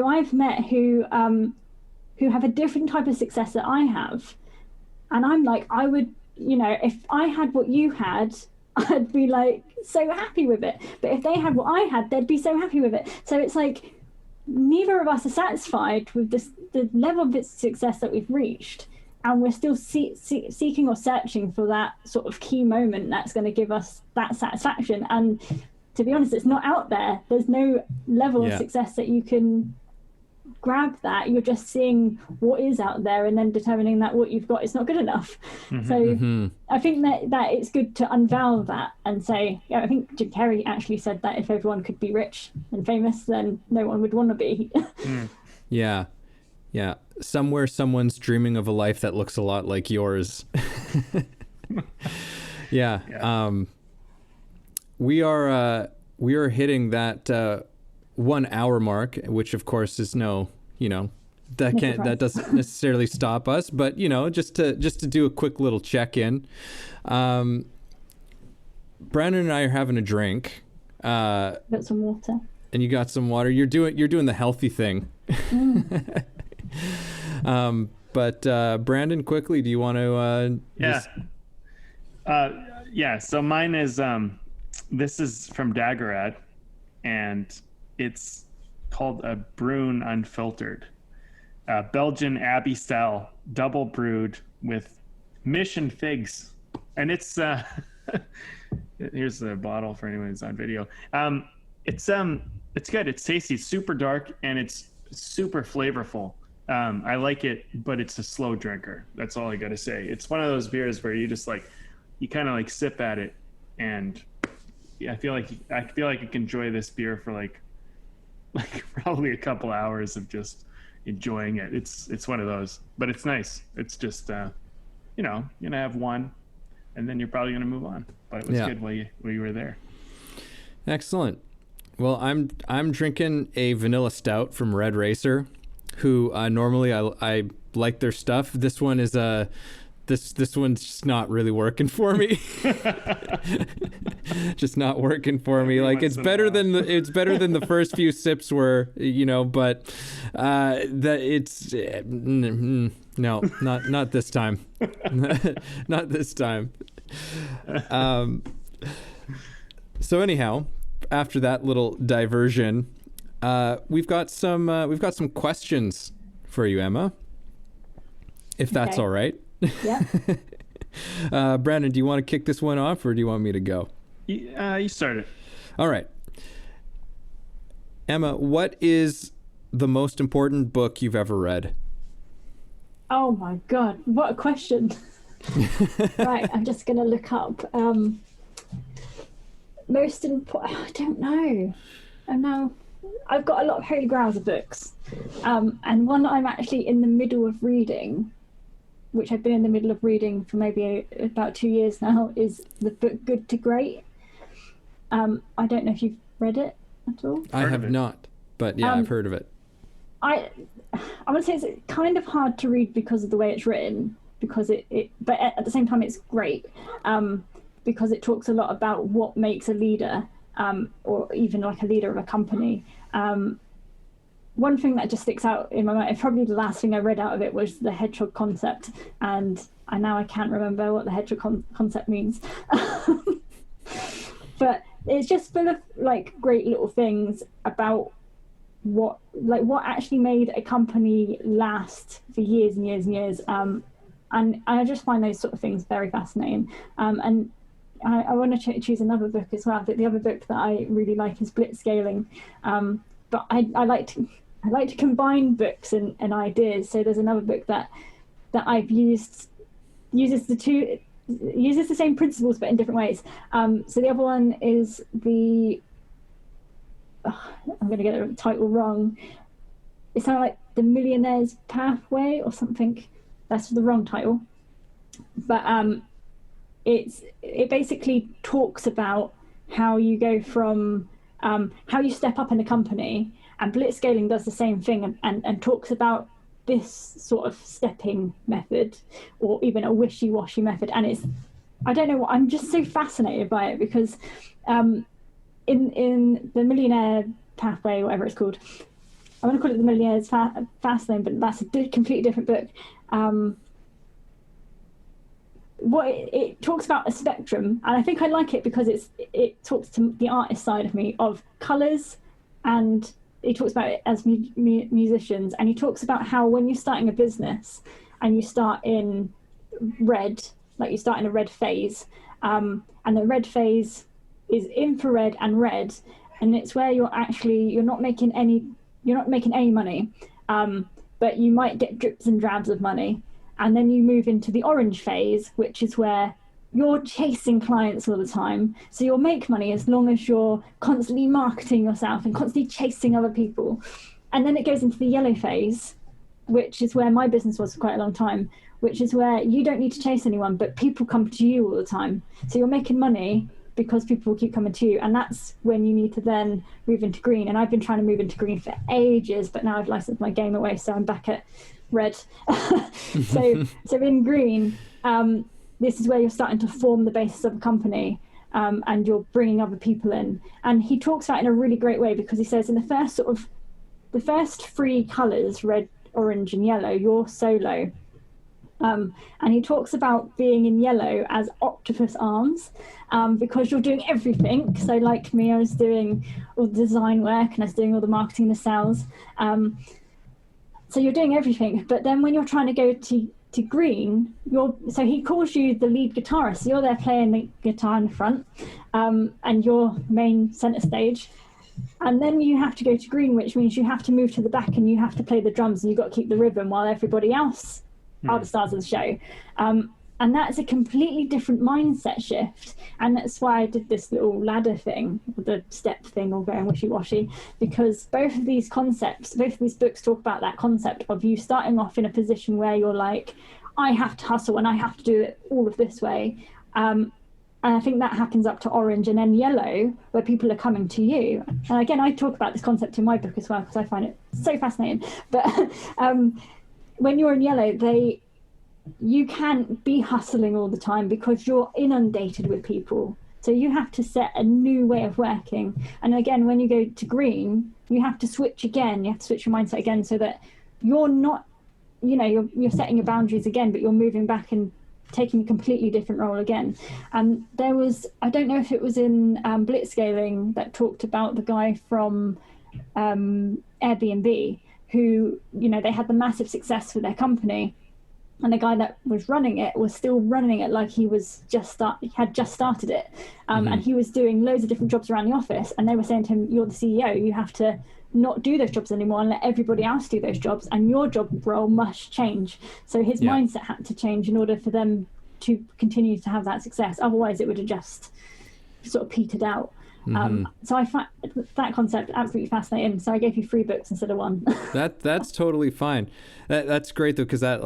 Speaker 1: I've met who have a different type of success that I have. And I'm I would, if I had what you had, I'd be so happy with it. But if they had what I had, they'd be so happy with it. So it's neither of us are satisfied with the level of success that we've reached, and we're still seeking or searching for that sort of key moment that's going to give us that satisfaction. And to be honest, it's not out there. There's no level of success that you can grab that. You're just seeing what is out there and then determining that what you've got is not good enough. So I think that it's good to unveil that and say, I think Jim Carrey actually said that if everyone could be rich and famous, then no one would want to be.
Speaker 3: Yeah. Somewhere someone's dreaming of a life that looks a lot like yours. We are hitting that 1 hour mark, which of course is that doesn't necessarily stop us, but just to do a quick little check-in. Brandon and I are having a drink.
Speaker 1: Got some water.
Speaker 3: And you got some water. You're doing the healthy thing. But Brandon, quickly, do you want to?
Speaker 2: So mine is this is from Daggerad, and it's called a Brune Unfiltered, Belgian Abbey style double brewed with mission figs, and it's here's the bottle for anyone who's on video. It's good. It's tasty. It's super dark and it's super flavorful. I like it, but it's a slow drinker. That's all I got to say. It's one of those beers where you just you kind of sip at it, and I feel like you can enjoy this beer for like probably a couple hours of just enjoying it. It's one of those, but it's nice. It's just you're gonna have one, and then you're probably gonna move on. But it was good while you were there. Excellent.
Speaker 3: Well, I'm drinking a vanilla stout from Red Racer, who normally I like their stuff. This one is this one's just not really working for me. Just not working for me. It's better than the first few sips were, but that it's no, not this time. Not this time. So anyhow, after that little diversion, we've got some questions for you, Emma, if that's all right.
Speaker 1: Yeah.
Speaker 3: Brandon, do you want to kick this one off, or do you want me to go?
Speaker 2: You start it.
Speaker 3: All right. Emma, what is the most important book you've ever read?
Speaker 1: Oh my God, what a question. Right, I'm just going to look up. Most important, I don't know. I've got a lot of Holy Grails of books. And one that I'm actually in the middle of reading, which I've been in the middle of reading for maybe about 2 years now, is the book Good to Great. I don't know if you've read it at all.
Speaker 3: I have not, but yeah, I've heard of it.
Speaker 1: I would say it's kind of hard to read because of the way it's written, because but at the same time it's great, because it talks a lot about what makes a leader, or even like a leader of a company. One thing that just sticks out in my mind, probably the last thing I read out of it, was the hedgehog concept, and now I can't remember what the hedgehog concept means. But it's just full of great little things about what actually made a company last for years and years and years. And I just find those sort of things very fascinating. And I want to choose another book as well. The other book that I really like is Blitzscaling. But I like to combine books and ideas. So there's another book that I've uses the same principles but in different ways. So the other one is I'm going to get the title wrong. It's something like The Millionaire's Pathway or something. That's the wrong title. But it basically talks about how you go from how you step up in a company, and blitzscaling does the same thing and talks about this sort of stepping method, or even a wishy-washy method. And I don't know what, I'm just so fascinated by it, because in the Millionaire Pathway, whatever it's called, I want to call it the Millionaire's Fast Lane, but that's a completely different book. What it talks about a spectrum, and I think I like it because it talks to the artist side of me, of colours and he talks about it as musicians, and he talks about how when you're starting a business and you start in red, like you start in a red phase, and the red phase is infrared and red, and it's where you're not making any money, but you might get drips and drabs of money. And then you move into the orange phase, which is where you're chasing clients all the time. So you'll make money as long as you're constantly marketing yourself and constantly chasing other people. And then it goes into the yellow phase, which is where my business was for quite a long time, which is where you don't need to chase anyone, but people come to you all the time. So you're making money because people will keep coming to you. And that's when you need to then move into green. And I've been trying to move into green for ages, but now I've licensed my game away, so I'm back at red. so in green, this is where you're starting to form the basis of a company, and you're bringing other people in. And he talks about it in a really great way, because he says in the first three colors, red, orange and yellow, you're solo. And he talks about being in yellow as octopus arms, because you're doing everything. So like me, I was doing all the design work and I was doing all the marketing, the sales. So you're doing everything. But then when you're trying to go to green, so he calls you the lead guitarist. So you're there playing the guitar in the front, and you're main center stage. And then you have to go to green, which means you have to move to the back and you have to play the drums, and you've got to keep the rhythm while everybody else are the stars of the show. And that's a completely different mindset shift. And that's why I did this little ladder thing, the step thing, all very wishy-washy, because both of these books talk about that concept of you starting off in a position where you're like, I have to hustle and I have to do it all of this way. And I think that happens up to orange, and then yellow, where people are coming to you. And again, I talk about this concept in my book as well, because I find it so fascinating. But when you're in yellow, you can't be hustling all the time because you're inundated with people. So you have to set a new way of working. And again, when you go to green, you have to switch again. You have to switch your mindset again, so that you're not, you're setting your boundaries again, but you're moving back and taking a completely different role again. And there was, I don't know if it was in Blitzscaling, that talked about the guy from Airbnb who, they had the massive success with their company. And the guy that was running it was still running it like he had just started it. And he was doing loads of different jobs around the office. And they were saying to him, you're the CEO, you have to not do those jobs anymore and let everybody else do those jobs. And your job role must change. So his mindset had to change in order for them to continue to have that success. Otherwise, it would have just sort of petered out. So I find that concept absolutely fascinating. So I gave you 3 books instead of 1.
Speaker 3: That's totally fine. That's great though, because that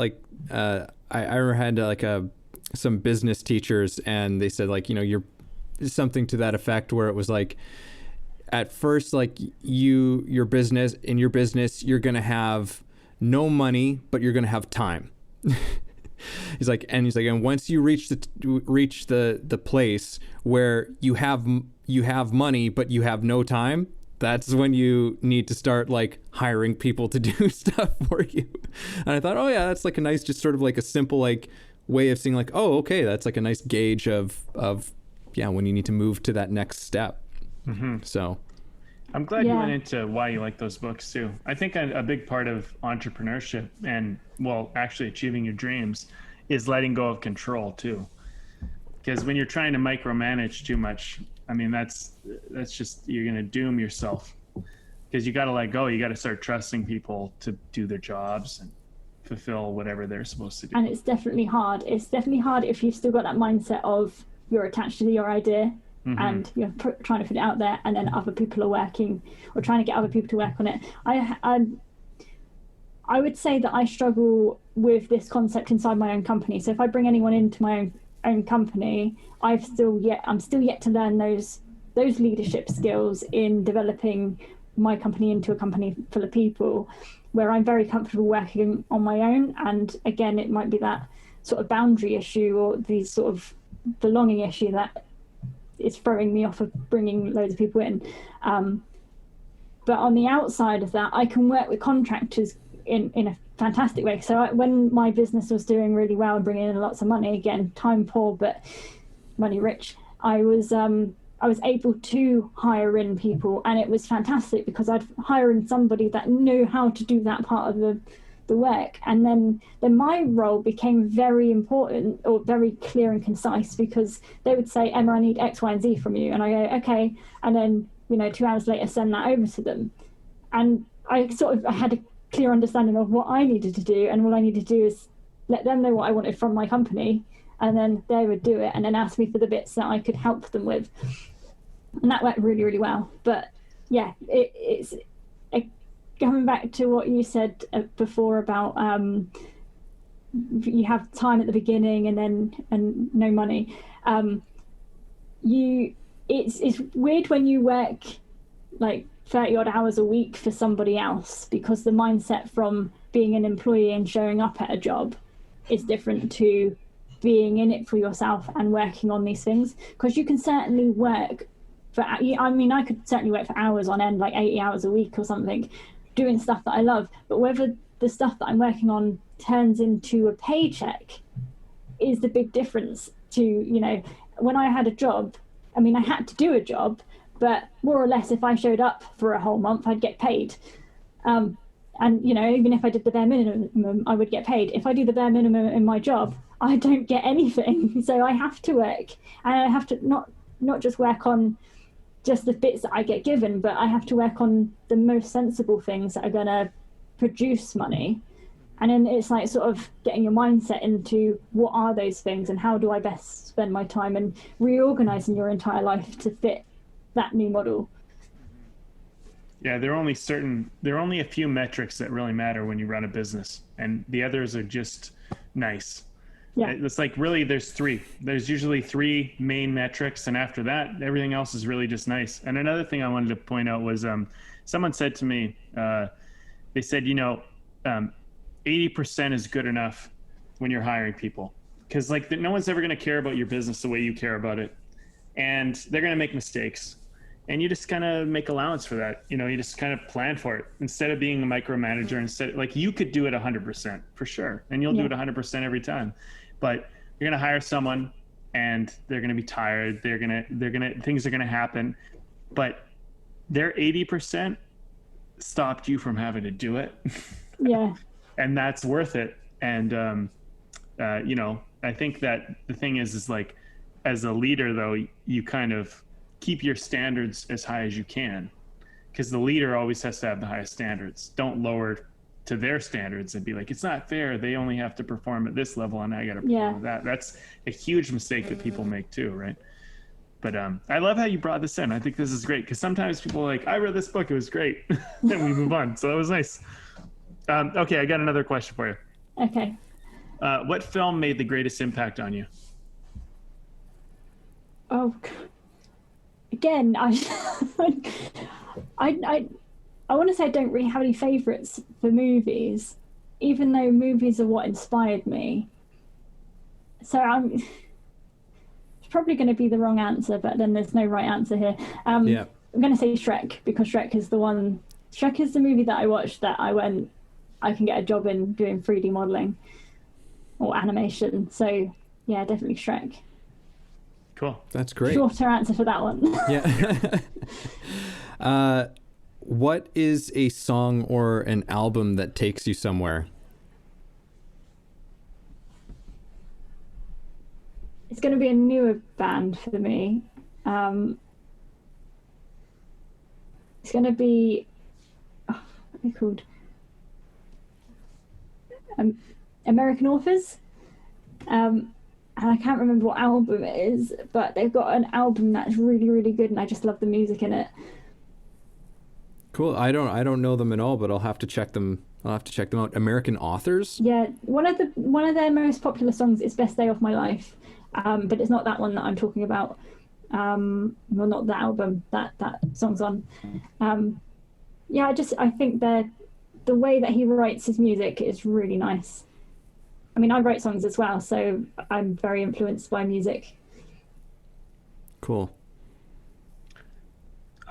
Speaker 3: I had some business teachers, and they said you're something to that effect, where it was like, at first, your business, you're gonna have no money, but you're gonna have time. He's like, and once you reach the place where you have money but you have no time, that's when you need to start hiring people to do stuff for you. And I thought, oh yeah, that's a nice, just sort of a simple way of seeing oh, okay, that's a nice gauge of when you need to move to that next step. So
Speaker 2: I'm glad you went into why you like those books too. I think a big part of entrepreneurship and, actually achieving your dreams is letting go of control too. Because when you're trying to micromanage too much, I mean, that's just, you're going to doom yourself, because you got to let go. You got to start trusting people to do their jobs and fulfill whatever they're supposed to do.
Speaker 1: And it's definitely hard. It's definitely hard if you've still got that mindset of you're attached to your idea. And you're trying to put it out there, and then other people are working or trying to get other people to work on it. I would say that I struggle with this concept inside my own company. So if I bring anyone into my own company, I'm still yet to learn those leadership skills in developing my company into a company full of people, where I'm very comfortable working on my own. And again, it might be that sort of boundary issue or the sort of belonging issue that is throwing me off of bringing loads of people in. But on the outside of that, I can work with contractors in a fantastic way. So when my business was doing really well and bringing in lots of money, again, time poor but money rich, I was I was able to hire in people, and it was fantastic because I'd hire in somebody that knew how to do that part of the work. And then my role became very important, or very clear and concise, because they would say, Emma, I need X, Y, and Z from you. And I go, okay. And then, 2 hours later, send that over to them. And I had a clear understanding of what I needed to do. And all I needed to do is let them know what I wanted from my company. And then they would do it and then ask me for the bits that I could help them with. And that went really, really well. But yeah, it's coming back to what you said before about you have time at the beginning and no money. It's weird when you work like 30 odd hours a week for somebody else, because the mindset from being an employee and showing up at a job is different to being in it for yourself and working on these things. Because you can certainly work I could certainly work for hours on end, like 80 hours a week or something, doing stuff that I love. But whether the stuff that I'm working on turns into a paycheck is the big difference to, when I had a job, I had to do a job, but more or less if I showed up for a whole month, I'd get paid. And, even if I did the bare minimum, I would get paid. If I do the bare minimum in my job, I don't get anything. So I have to work, and I have to not just work on just the bits that I get given, but I have to work on the most sensible things that are going to produce money. And then it's like sort of getting your mindset into what are those things and how do I best spend my time, and reorganizing your entire life to fit that new model.
Speaker 2: Yeah, there are only a few metrics that really matter when you run a business, and the others are just nice. Yeah. It's like really there's usually three main metrics, and after that everything else is really just nice. And another thing I wanted to point out was someone said to me, they said 80% is good enough when you're hiring people, because like no one's ever going to care about your business the way you care about it, and they're going to make mistakes, and you just kind of make allowance for that. You just kind of plan for it instead of being a micromanager. Instead, like you could do it 100% for sure, and you'll do it 100% every time. But you're going to hire someone and they're going to be tired. Things are going to happen, but their 80% stopped you from having to do it.
Speaker 1: Yeah.
Speaker 2: And that's worth it. And, I think that the thing is like, as a leader though, you kind of keep your standards as high as you can, because the leader always has to have the highest standards. Don't lower to their standards and be like, it's not fair, they only have to perform at this level and I gotta perform at that. That's a huge mistake that people make too, right? But I love how you brought this in. I think this is great, because sometimes people are like, I read this book, it was great. Then we move on. So that was nice. Okay, I got another question for you.
Speaker 1: Okay.
Speaker 2: What film made the greatest impact on you?
Speaker 1: Oh, again, I want to say I don't really have any favorites for movies, even though movies are what inspired me. So it's probably going to be the wrong answer, but then there's no right answer here. I'm going to say Shrek, because Shrek is the movie that I watched that I can get a job in doing 3D modeling or animation. So yeah, definitely Shrek.
Speaker 2: Cool.
Speaker 3: That's great.
Speaker 1: Shorter answer for that one.
Speaker 3: Yeah. What is a song or an album that takes you somewhere?
Speaker 1: It's going to be a newer band for me. It's going to be, what are they called? American Authors. And I can't remember what album it is, but they've got an album that's really, really good, and I just love the music in it.
Speaker 3: Cool. I don't know them at all, but I'll have to check them. I'll have to check them out. American Authors?
Speaker 1: Yeah, one of their most popular songs is "Best Day of My Life," but it's not that one that I'm talking about. Well, not that album that song's on. I think the way that he writes his music is really nice. I mean, I write songs as well, so I'm very influenced by music.
Speaker 3: Cool.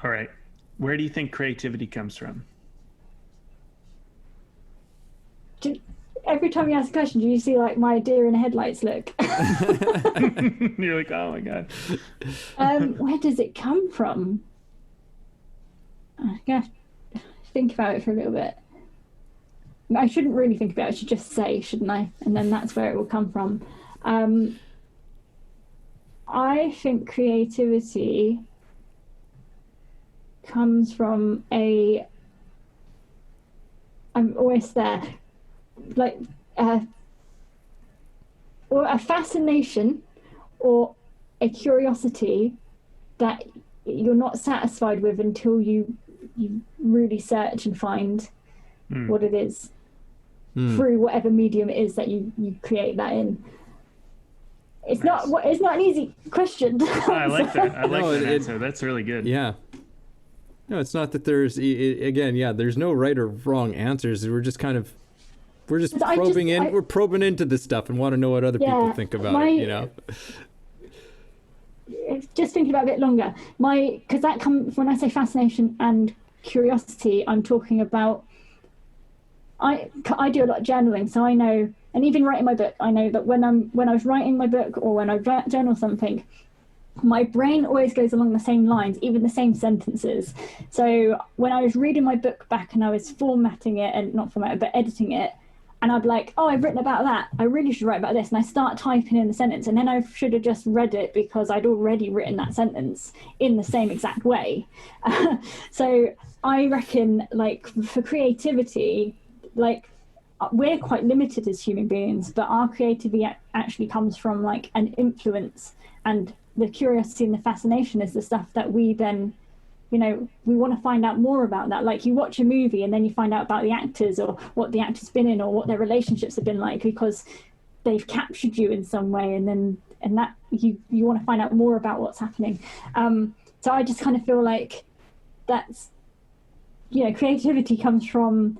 Speaker 2: All right. Where do you think creativity comes from?
Speaker 1: every time you ask a question, do you see like my deer in the headlights look?
Speaker 2: You're like, oh my God.
Speaker 1: Where does it come from? I gotta think about it for a little bit. I shouldn't really think about it. I should just say, shouldn't I? And then that's where it will come from. I think creativity comes from I'm always there, like or a fascination or a curiosity that you're not satisfied with until you really search and find what it is through whatever medium it is that you create that in. It's nice. It's not an easy question.
Speaker 2: I like that. I like that answer. That's really good.
Speaker 3: Yeah. No, it's not that there's there's no right or wrong answers. We're just probing we're probing into this stuff and want to know what other people think about it, you know.
Speaker 1: Just thinking about it a bit longer. Because that comes when I say fascination and curiosity, I'm talking about I do a lot of journaling, so I know, and even writing my book, I know that when I was writing my book or when I journal something, my brain always goes along the same lines, even the same sentences. So when I was reading my book back and I was formatting it, and not formatting, but editing it, and I'd be like, oh, I've written about that, I really should write about this, and I start typing in the sentence, and then I should have just read it because I'd already written that sentence in the same exact way. So I reckon, like, for creativity, like, we're quite limited as human beings, but our creativity actually comes from like an influence, and the curiosity and the fascination is the stuff that we then, you know, we want to find out more about that. Like, you watch a movie and then you find out about the actors or what the actor's been in or what their relationships have been like because they've captured you in some way, and that you want to find out more about what's happening. So I just kind of feel like that's, you know, creativity comes from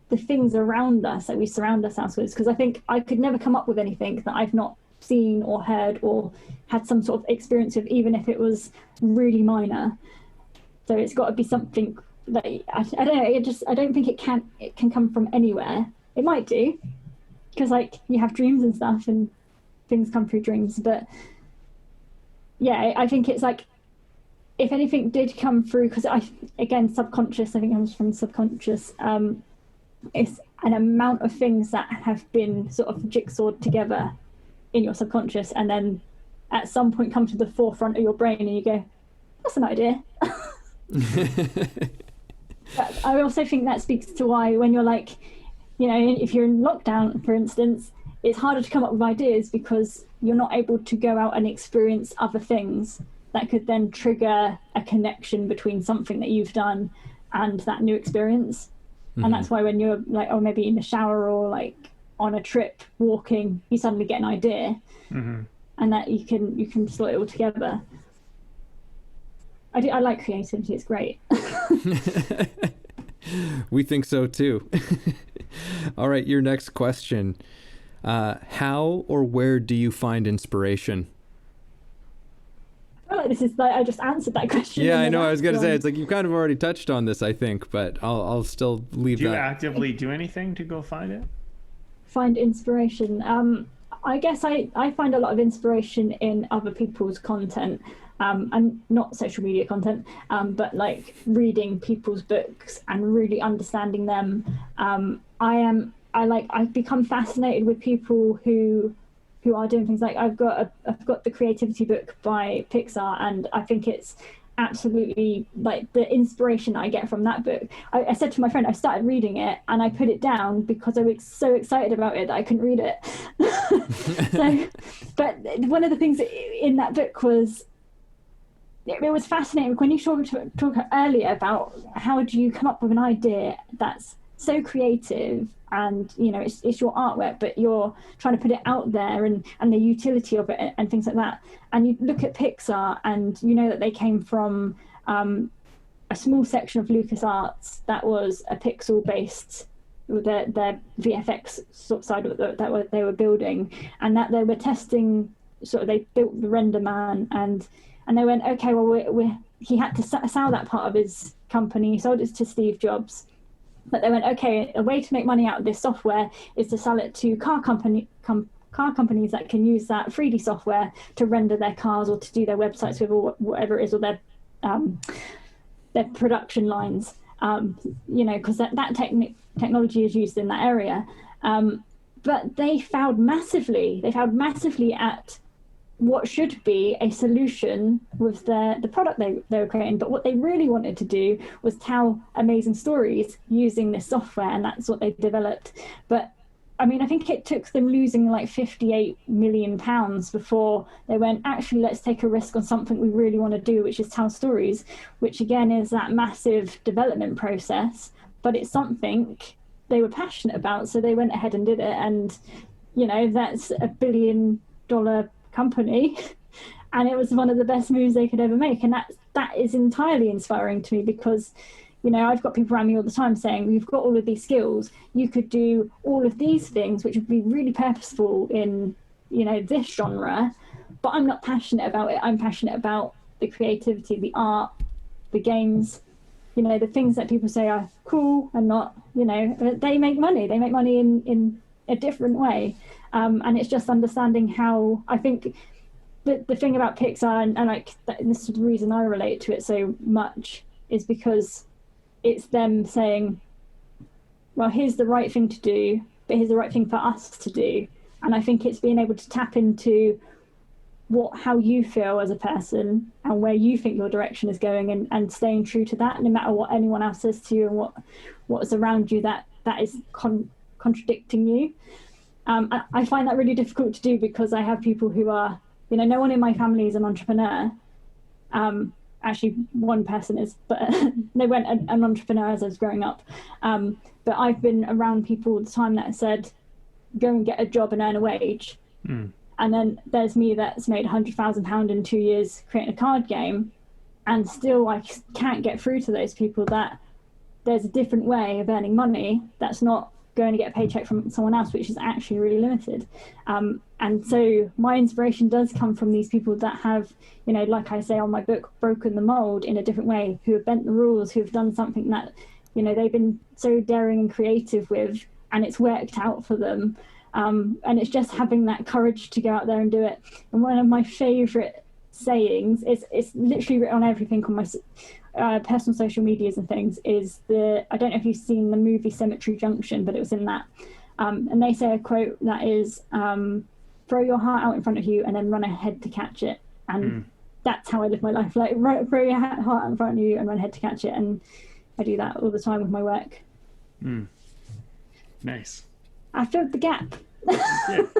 Speaker 1: the things around us that we surround ourselves with, because I think I could never come up with anything that I've not seen or heard or had some sort of experience of, even if it was really minor. So it's got to be something that I don't know. I don't think it can come from anywhere. It might do, because like you have dreams and stuff, and things come through dreams. But yeah, I think it's like, if anything did come through, because subconscious, I think comes from subconscious. It's an amount of things that have been sort of jigsawed together in your subconscious, and then at some point come to the forefront of your brain and you go, that's an idea. But I also think that speaks to why, when you're like, you know, if you're in lockdown, for instance, it's harder to come up with ideas because you're not able to go out and experience other things that could then trigger a connection between something that you've done and that new experience. And that's why when you're like, or maybe in the shower or like on a trip walking, you suddenly get an idea, and that you can slot it all together. I like creativity. It's great.
Speaker 3: We think so too. All right, your next question. How or where do you find inspiration?
Speaker 1: I feel like this is like I just answered that question.
Speaker 3: Yeah, I know. I was going to say, it's like you've kind of already touched on this, I think, but I'll still leave that.
Speaker 2: Do you actively do anything to go find it?
Speaker 1: Find inspiration. I guess I find a lot of inspiration in other people's content, and not social media content, but like reading people's books and really understanding them. I've become fascinated with people who are doing things like I've got the creativity book by Pixar, and I think it's absolutely like the inspiration I get from that book. I said to my friend, I started reading it and I put it down because I was so excited about it that I couldn't read it. But one of the things in that book was, it was fascinating when you talk earlier about how do you come up with an idea that's so creative, and you know it's your artwork, but you're trying to put it out there, and the utility of it and things like that. And you look at Pixar and you know that they came from a small section of LucasArts that was a pixel based, their VFX sort of side of it, that they were building, and that they were testing. Sort of they built the render man, and they went, okay, well he had to sell that part of his company. He sold it to Steve Jobs. But they went, okay, a way to make money out of this software is to sell it to car companies that can use that 3D software to render their cars or to do their websites with, or whatever it is, or their production lines. Because that technology is used in that area. But they failed massively. They failed massively at what should be a solution with the product they were creating. But what they really wanted to do was tell amazing stories using this software, and that's what they developed. But I mean, I think it took them losing like £58 million before they went, actually, let's take a risk on something we really want to do, which is tell stories, which again is that massive development process, but it's something they were passionate about. So they went ahead and did it. And, that's $1 billion company. And it was one of the best moves they could ever make. And that is entirely inspiring to me, because I've got people around me all the time saying, you've got all of these skills, you could do all of these things, which would be really purposeful in, this genre, but I'm not passionate about it. I'm passionate about the creativity, the art, the games, the things that people say are cool and not, they make money. They make money in a different way. And it's just understanding how, I think, the thing about Pixar, and this is the reason I relate to it so much, is because it's them saying, well, here's the right thing to do, but here's the right thing for us to do. And I think it's being able to tap into how you feel as a person and where you think your direction is going, and staying true to that, no matter what anyone else says to you and what's around you that is contradicting you. I find that really difficult to do, because I have people who are, no one in my family is an entrepreneur. Actually, one person is, but they weren't an entrepreneur as I was growing up. But I've been around people all the time that said, go and get a job and earn a wage. And then there's me that's made £100,000 in 2 years creating a card game, and still I can't get through to those people that there's a different way of earning money that's not going to get a paycheck from someone else, which is actually really limited. And so my inspiration does come from these people that have, like I say on my book, broken the mold in a different way, who have bent the rules, who have done something that, they've been so daring and creative with, and it's worked out for them. And it's just having that courage to go out there and do it. And one of my favorite sayings, it's literally written on everything on my personal social medias and things, is I don't know if you've seen the movie Cemetery Junction, but it was in that. And they say a quote that is, throw your heart out in front of you and then run ahead to catch it. And that's how I live my life. Like, throw your heart out in front of you and run ahead to catch it. And I do that all the time with my work.
Speaker 2: Nice.
Speaker 1: I filled the gap.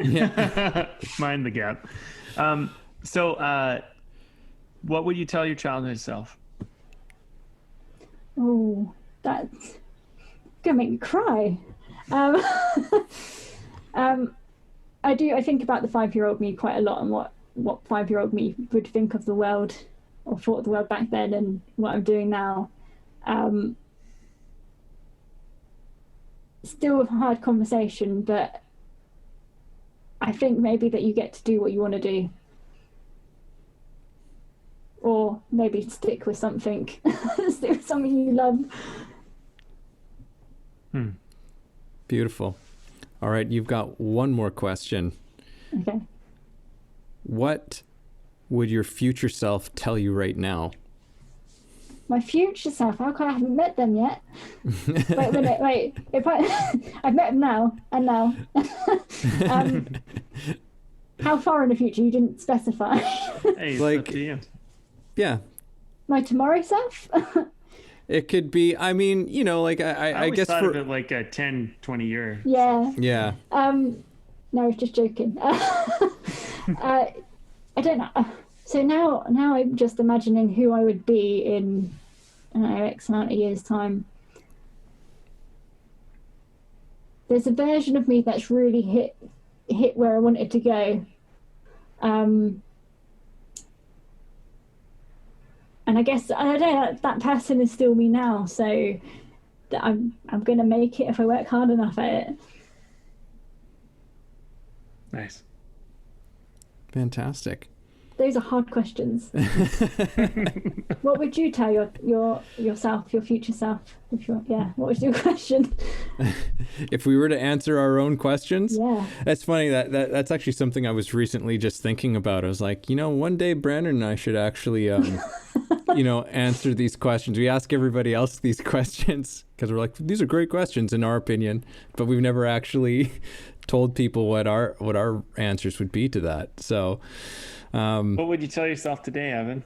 Speaker 2: Yeah. Mind the gap. So what would you tell your childhood self?
Speaker 1: Oh, that's gonna make me cry. I think about the 5-year-old me quite a lot, and what 5-year-old me would think of the world, or thought of the world back then, and what I'm doing now. Still a hard conversation, but I think maybe that you get to do what you want to do, or maybe stick with something, stick with something you love.
Speaker 3: Beautiful. All right, you've got one more question.
Speaker 1: Okay.
Speaker 3: What would your future self tell you right now?
Speaker 1: My future self? How come I haven't met them yet? Wait. If I've met them now, and now. How far in the future? You didn't specify.
Speaker 2: Hey, it's up to you.
Speaker 3: Yeah.
Speaker 1: My tomorrow self?
Speaker 3: It could be, I mean, I guess
Speaker 2: thought of it like a 10, 20 year.
Speaker 1: Yeah.
Speaker 3: Yeah.
Speaker 1: No, I was just joking. I don't know. So now I'm just imagining who I would be in, I don't know, X amount of years' time. There's a version of me that's really hit where I wanted to go. And I guess, I don't know, that person is still me now, so that I'm going to make it if I work hard enough at it.
Speaker 2: Nice.
Speaker 3: Fantastic.
Speaker 1: those are hard questions. What would you tell yourself, your future self? What was your question?
Speaker 3: If we were to answer our own questions?
Speaker 1: Yeah.
Speaker 3: That's funny. That's actually something I was recently just thinking about. I was like, one day Brandon and I should actually, answer these questions. We ask everybody else these questions because we're like, these are great questions in our opinion, but we've never actually told people what our answers would be to that. So,
Speaker 2: what would you tell yourself today, Evan?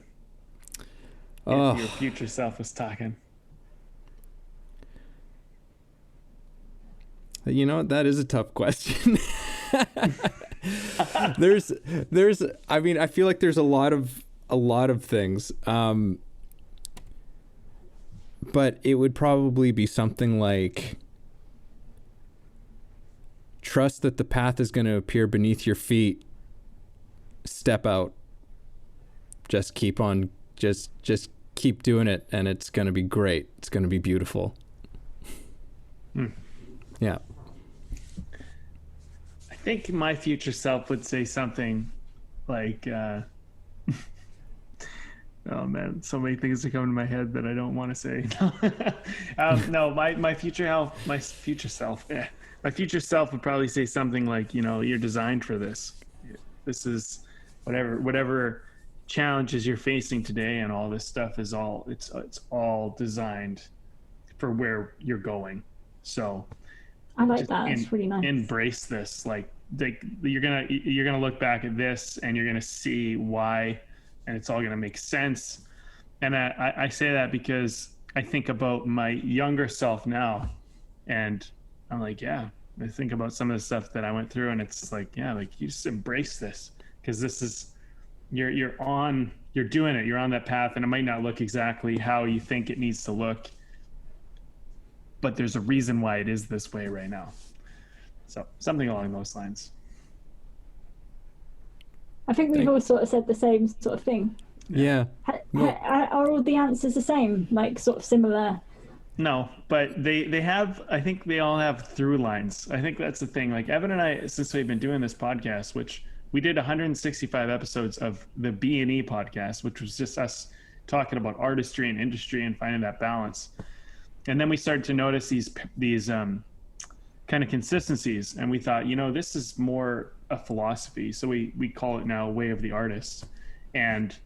Speaker 2: If your future self was talking.
Speaker 3: That is a tough question. I feel like there's a lot of things. But it would probably be something like, trust that the path is going to appear beneath your feet. Step out. Just keep on, just keep doing it, and it's going to be great. It's going to be beautiful. Yeah.
Speaker 2: I think my future self would say something like, oh man, so many things are coming to my head that I don't want to say. No, my future self would probably say something like, you're designed for this. This is whatever challenges you're facing today, and all this stuff is it's all designed for where you're going. So
Speaker 1: I like that. It's really nice.
Speaker 2: Embrace this. Like you're gonna look back at this and you're gonna see why, and it's all gonna make sense. And I say that because I think about my younger self now, and I'm like, I think about some of the stuff that I went through, and it's like, you just embrace this, because this is you're doing it. You're on that path, and it might not look exactly how you think it needs to look, but there's a reason why it is this way right now. So something along those lines.
Speaker 1: I think we've all sort of said the same sort of thing.
Speaker 3: Yeah.
Speaker 1: Are all the answers the same? Like sort of similar?
Speaker 2: No, but they have, I think they all have through lines. I think that's the thing. Like Evan and I, since we've been doing this podcast, which we did 165 episodes of the B&E podcast, which was just us talking about artistry and industry and finding that balance. And then we started to notice these kind of consistencies, and we thought, this is more a philosophy. So we call it now Way of the Artist. And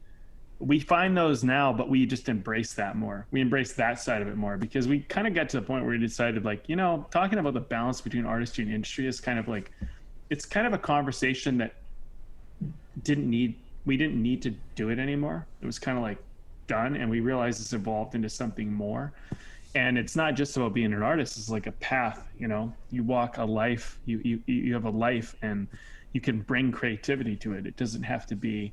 Speaker 2: we find those now, but we just embrace that more. We embrace that side of it more, because we kind of got to the point where we decided, like, talking about the balance between artistry and industry is kind of like, it's kind of a conversation that we didn't need to do it anymore. It was kind of like done, and we realized it's evolved into something more. And it's not just about being an artist. It's like a path, you walk a life, you have a life, and you can bring creativity to it. It doesn't have to be,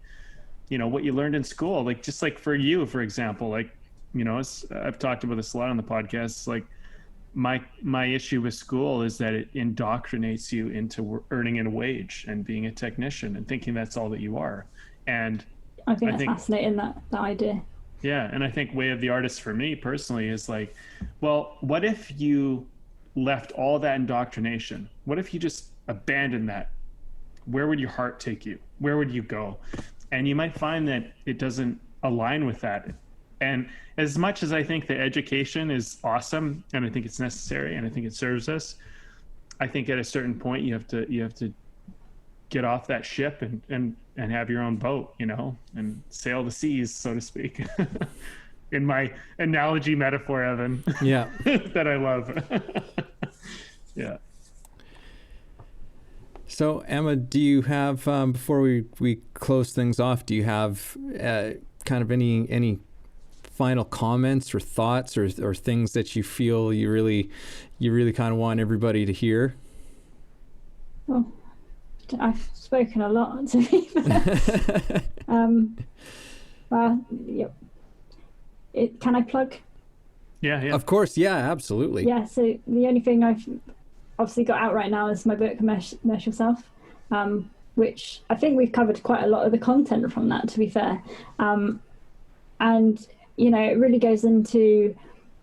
Speaker 2: what you learned in school. Like, just like for you, for example, like, I've talked about this a lot on the podcast. Like my issue with school is that it indoctrinates you into earning a wage and being a technician and thinking that's all that you are. And
Speaker 1: I think that's fascinating, that idea.
Speaker 2: Yeah. And I think Way of the Artist for me personally is like, well, what if you left all that indoctrination? What if you just abandoned that? Where would your heart take you? Where would you go? And you might find that it doesn't align with that. And as much as I think that education is awesome, and I think it's necessary, and I think it serves us, I think at a certain point you have to get off that ship and have your own boat, and sail the seas, so to speak. In my analogy metaphor, Evan.
Speaker 3: Yeah.
Speaker 2: That I love. Yeah.
Speaker 3: So Emma, do you have, before we close things off, do you have kind of any final comments or thoughts or things that you feel you really kind of want everybody to hear?
Speaker 1: Well, I've spoken a lot, to be fair. Well, yep. Can I plug?
Speaker 2: Yeah.
Speaker 3: Of course, yeah, absolutely.
Speaker 1: Yeah, so the only thing I've obviously got out right now is my book, Emmerse Yourself, which I think we've covered quite a lot of the content from that, to be fair. And, it really goes into...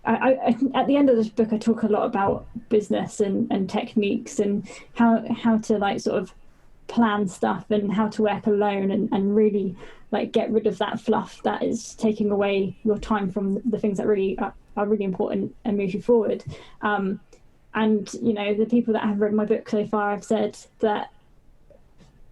Speaker 1: I at the end of this book, I talk a lot about business and techniques and how to like sort of plan stuff and how to work alone and really like get rid of that fluff that is taking away your time from the things that really are really important and move you forward. And you know, the people that have read my book so far have said that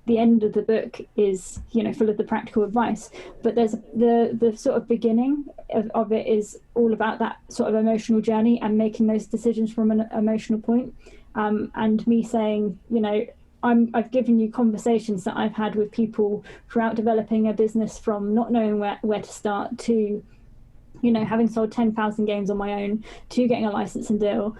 Speaker 1: the end of the book is, you know, full of the practical advice, but there's the sort of beginning of it is all about that sort of emotional journey and making those decisions from an emotional point. And me saying, you know, I've given you conversations that I've had with people throughout developing a business, from not knowing where to start to, you know, having sold 10,000 games on my own, to getting a licensing deal,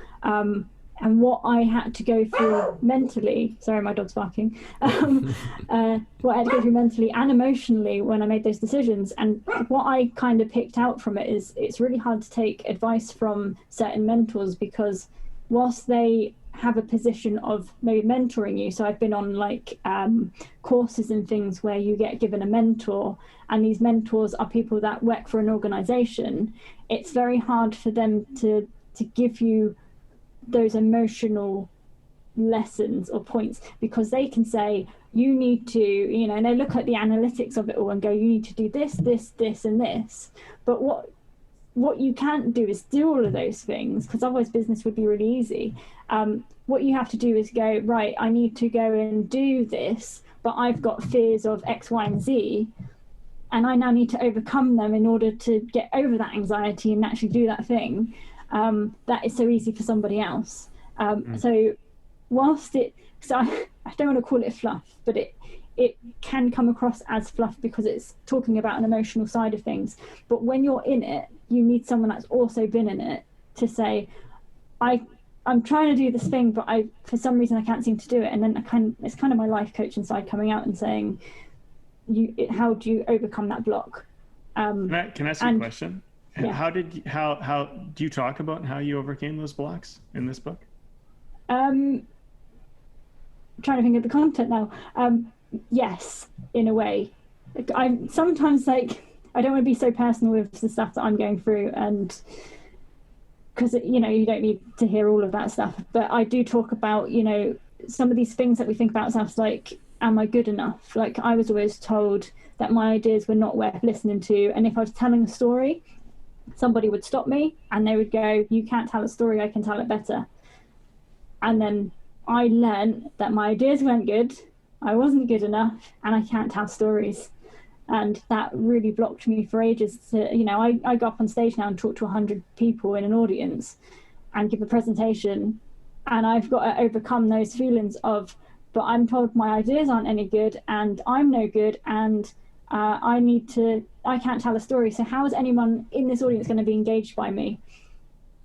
Speaker 1: and what I had to go through mentally. Sorry, my dog's barking. What I had to go through mentally and emotionally when I made those decisions. And what I kind of picked out from it is it's really hard to take advice from certain mentors, because whilst they have a position of maybe mentoring you, so I've been on like courses and things where you get given a mentor, and these mentors are people that work for an organization. It's very hard for them to give you those emotional lessons or points, because they can say you need to, you know, and they look at the analytics of it all and go, you need to do this, and this. But what you can't do is do all of those things, because otherwise business would be really easy. What you have to do is go, right, I need to go and do this, but I've got fears of X, Y, and Z, and I now need to overcome them in order to get over that anxiety and actually do that thing. That is so easy for somebody else. So whilst I don't want to call it fluff, but it can come across as fluff because it's talking about an emotional side of things. But when you're in it, you need someone that's also been in it to say, I'm trying to do this thing, but for some reason I can't seem to do it. And then it's kind of my life coach inside coming out and saying, how do you overcome that block?
Speaker 2: Can I ask you a question?
Speaker 1: Yeah.
Speaker 2: How do you talk about how you overcame those blocks in this book?
Speaker 1: Trying to think of the content now. Yes, in a way. I'm sometimes like, I don't want to be so personal with the stuff that I'm going through, and because, you know, you don't need to hear all of that stuff, but I do talk about, you know, some of these things that we think about ourselves, like, am I good enough? Like, I was always told that my ideas were not worth listening to, and if I was telling a story, somebody would stop me and they would go, you can't tell a story, I can tell it better. And then I learned that my ideas weren't good, I wasn't good enough, and I can't tell stories. And that really blocked me for ages. To, you know, I go up on stage now and talk to 100 people in an audience and give a presentation, and I've got to overcome those feelings of, but I'm told my ideas aren't any good and I'm no good, and I can't tell a story. So how is anyone in this audience going to be engaged by me?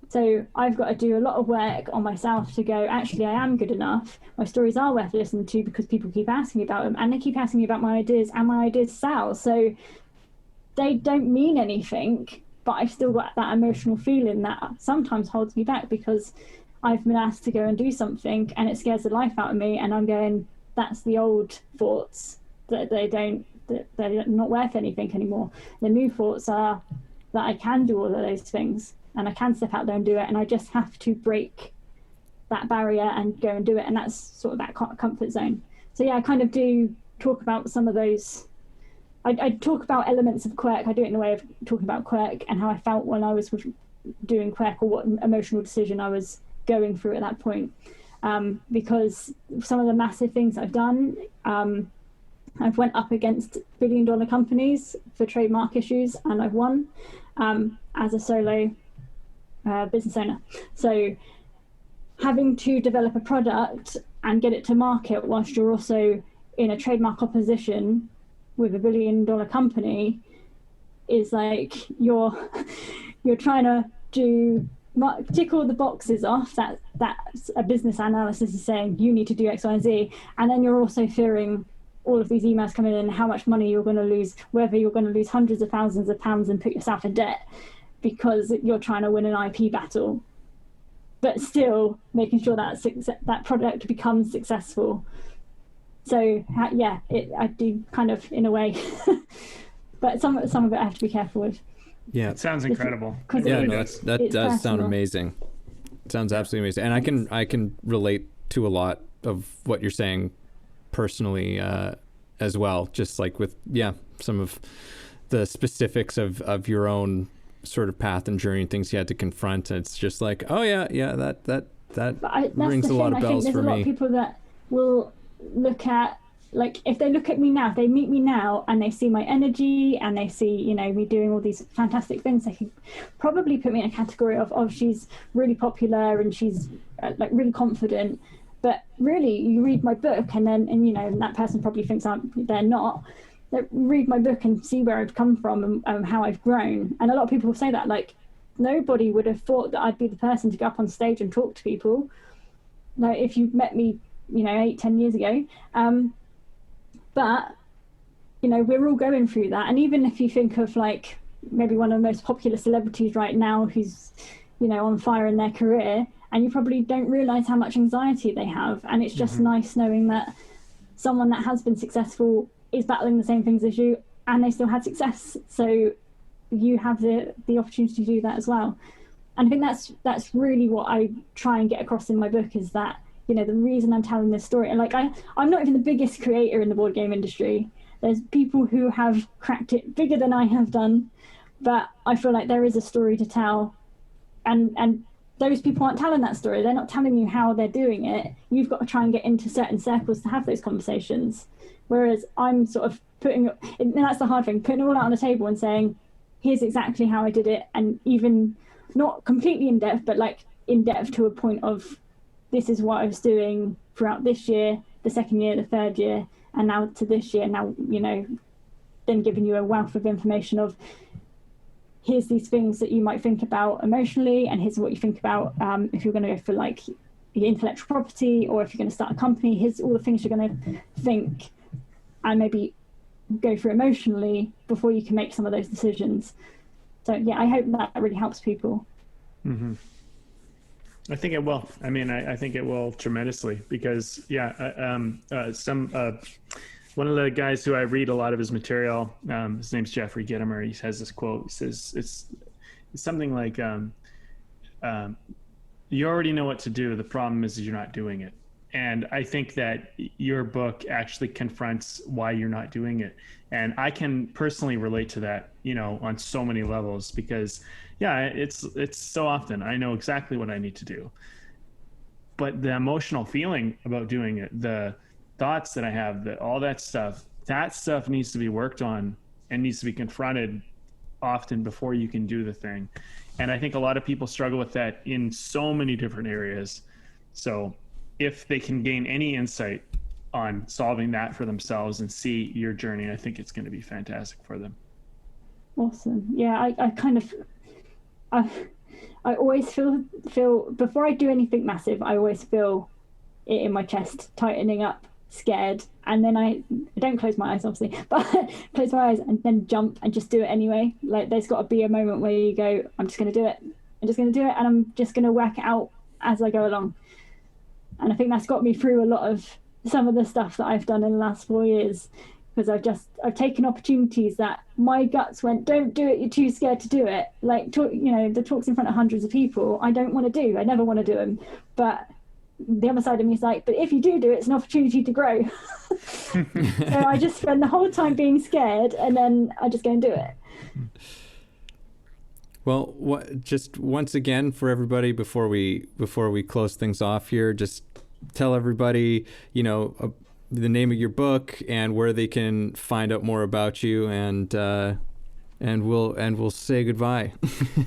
Speaker 1: So I've got to do a lot of work on myself to go, actually, I am good enough. My stories are worth listening to because people keep asking me about them, and they keep asking me about my ideas, and my ideas sell. So they don't mean anything, but I've still got that emotional feeling that sometimes holds me back, because I've been asked to go and do something and it scares the life out of me, and I'm going, that's the old thoughts, that they're not worth anything anymore. The new thoughts are that I can do all of those things, and I can step out there and do it, and I just have to break that barrier and go and do it. And that's sort of that comfort zone. So yeah, I kind of do talk about some of those. I talk about elements of Quirk. I do it in a way of talking about Quirk and how I felt when I was doing Quirk, or what emotional decision I was going through at that point. Because some of the massive things I've done, I've went up against billion-dollar companies for trademark issues, and I've won as a solo business owner. So having to develop a product and get it to market whilst you're also in a trademark opposition with a billion-dollar company is like you're trying to tick all the boxes off that a business analysis is saying you need to do X, Y, and Z, and then you're also fearing all of these emails coming in, how much money you're going to lose, whether you're going to lose hundreds of thousands of pounds and put yourself in debt because you're trying to win an IP battle, but still making sure that product becomes successful. So yeah, I do kind of, in a way, but some of it I have to be careful with.
Speaker 3: Yeah,
Speaker 2: it sounds incredible.
Speaker 3: Yeah, no, that does sound amazing. It sounds absolutely amazing, and I can relate to a lot of what you're saying personally. as well, just like with some of the specifics of your own sort of path and journey and things you had to confront. And it's just like, oh yeah, that rings a lot of bells for me.
Speaker 1: There's a lot of people that will look at, like, if they look at me now, if they meet me now and they see my energy and they see, you know, me doing all these fantastic things, they could probably put me in a category of she's really popular and she's like really confident. But really, you read my book and you know, that person probably thinks they're not. They read my book and see where I've come from and how I've grown. And a lot of people say that, like, nobody would have thought that I'd be the person to go up on stage and talk to people. Like, if you met me, you know, 8-10 years ago. But, you know, we're all going through that. And even if you think of, like, maybe one of the most popular celebrities right now who's, you know, on fire in their career, and you probably don't realize how much anxiety they have. And it's just nice knowing that someone that has been successful is battling the same things as you, and they still had success. So you have the opportunity to do that as well. And I think that's really what I try and get across in my book, is that, you know, the reason I'm telling this story, and like I'm not even the biggest creator in the board game industry. There's people who have cracked it bigger than I have done, but I feel like there is a story to tell, and those people aren't telling that story. They're not telling you how they're doing it. You've got to try and get into certain circles to have those conversations. Whereas I'm sort of and that's the hard thing, putting it all out on the table and saying, here's exactly how I did it, and even not completely in depth, but like in depth to a point of, this is what I was doing throughout this year, the second year, the third year, and now to this year. Now, you know, then giving you a wealth of information of, here's these things that you might think about emotionally, and here's what you think about if you're going to go for like your intellectual property, or if you're going to start a company, here's all the things you're going to think and maybe go through emotionally before you can make some of those decisions. So yeah, I hope that really helps people.
Speaker 2: Mm-hmm. I think it will. I mean, I think it will tremendously, because one of the guys who I read a lot of his material, his name's Jeffrey Gitomer. He has this quote. He says it's something like, you already know what to do. The problem is you're not doing it. And I think that your book actually confronts why you're not doing it. And I can personally relate to that, you know, on so many levels, because it's so often I know exactly what I need to do, but the emotional feeling about doing it, the thoughts that I have, all that stuff needs to be worked on and needs to be confronted often before you can do the thing. And I think a lot of people struggle with that in so many different areas. So if they can gain any insight on solving that for themselves and see your journey, I think it's going to be fantastic for them.
Speaker 1: Awesome. Yeah, I always feel before I do anything massive, I always feel it in my chest tightening up, scared, and then I don't close my eyes, obviously, but close my eyes and then jump and just do it anyway. Like, there's got to be a moment where you go, I'm just going to do it. I'm just going to do it, and I'm just going to work it out as I go along. And I think that's got me through a lot of some of the stuff that I've done in the last 4 years, because I've taken opportunities that my guts went, don't do it, you're too scared to do it. Like, the talks in front of hundreds of people, I don't want to do. I never want to do them. But the other side of me is like, but if you do it, it's an opportunity to grow. So I just spend the whole time being scared, and then I just go and do it.
Speaker 3: Well, just once again for everybody, before we close things off here, just tell everybody, you know, the name of your book and where they can find out more about you, and we'll say goodbye.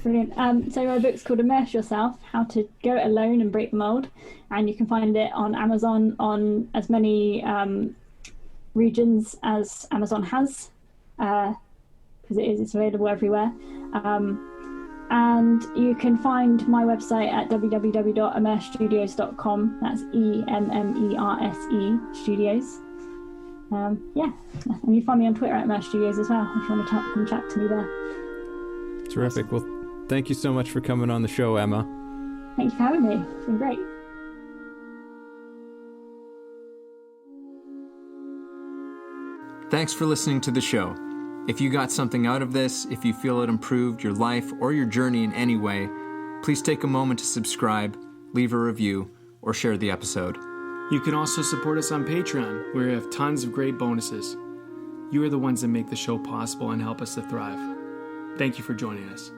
Speaker 1: Brilliant. So my book's called Immerse Yourself: How to Go It Alone and Break the Mold, and you can find it on Amazon on as many regions as Amazon has, because it's available everywhere. And you can find my website at www.emmersestudios.com. That's EMMERSE Studios. And you find me on Twitter at Emmerse Studios as well, if you want to come chat to me there.
Speaker 3: Terrific. Well, thank you so much for coming on the show, Emma.
Speaker 1: Thank you for having me. It's been great.
Speaker 3: Thanks for listening to the show. If you got something out of this, if you feel it improved your life or your journey in any way, please take a moment to subscribe, leave a review, or share the episode.
Speaker 4: You can also support us on Patreon, where we have tons of great bonuses. You are the ones that make the show possible and help us to thrive. Thank you for joining us.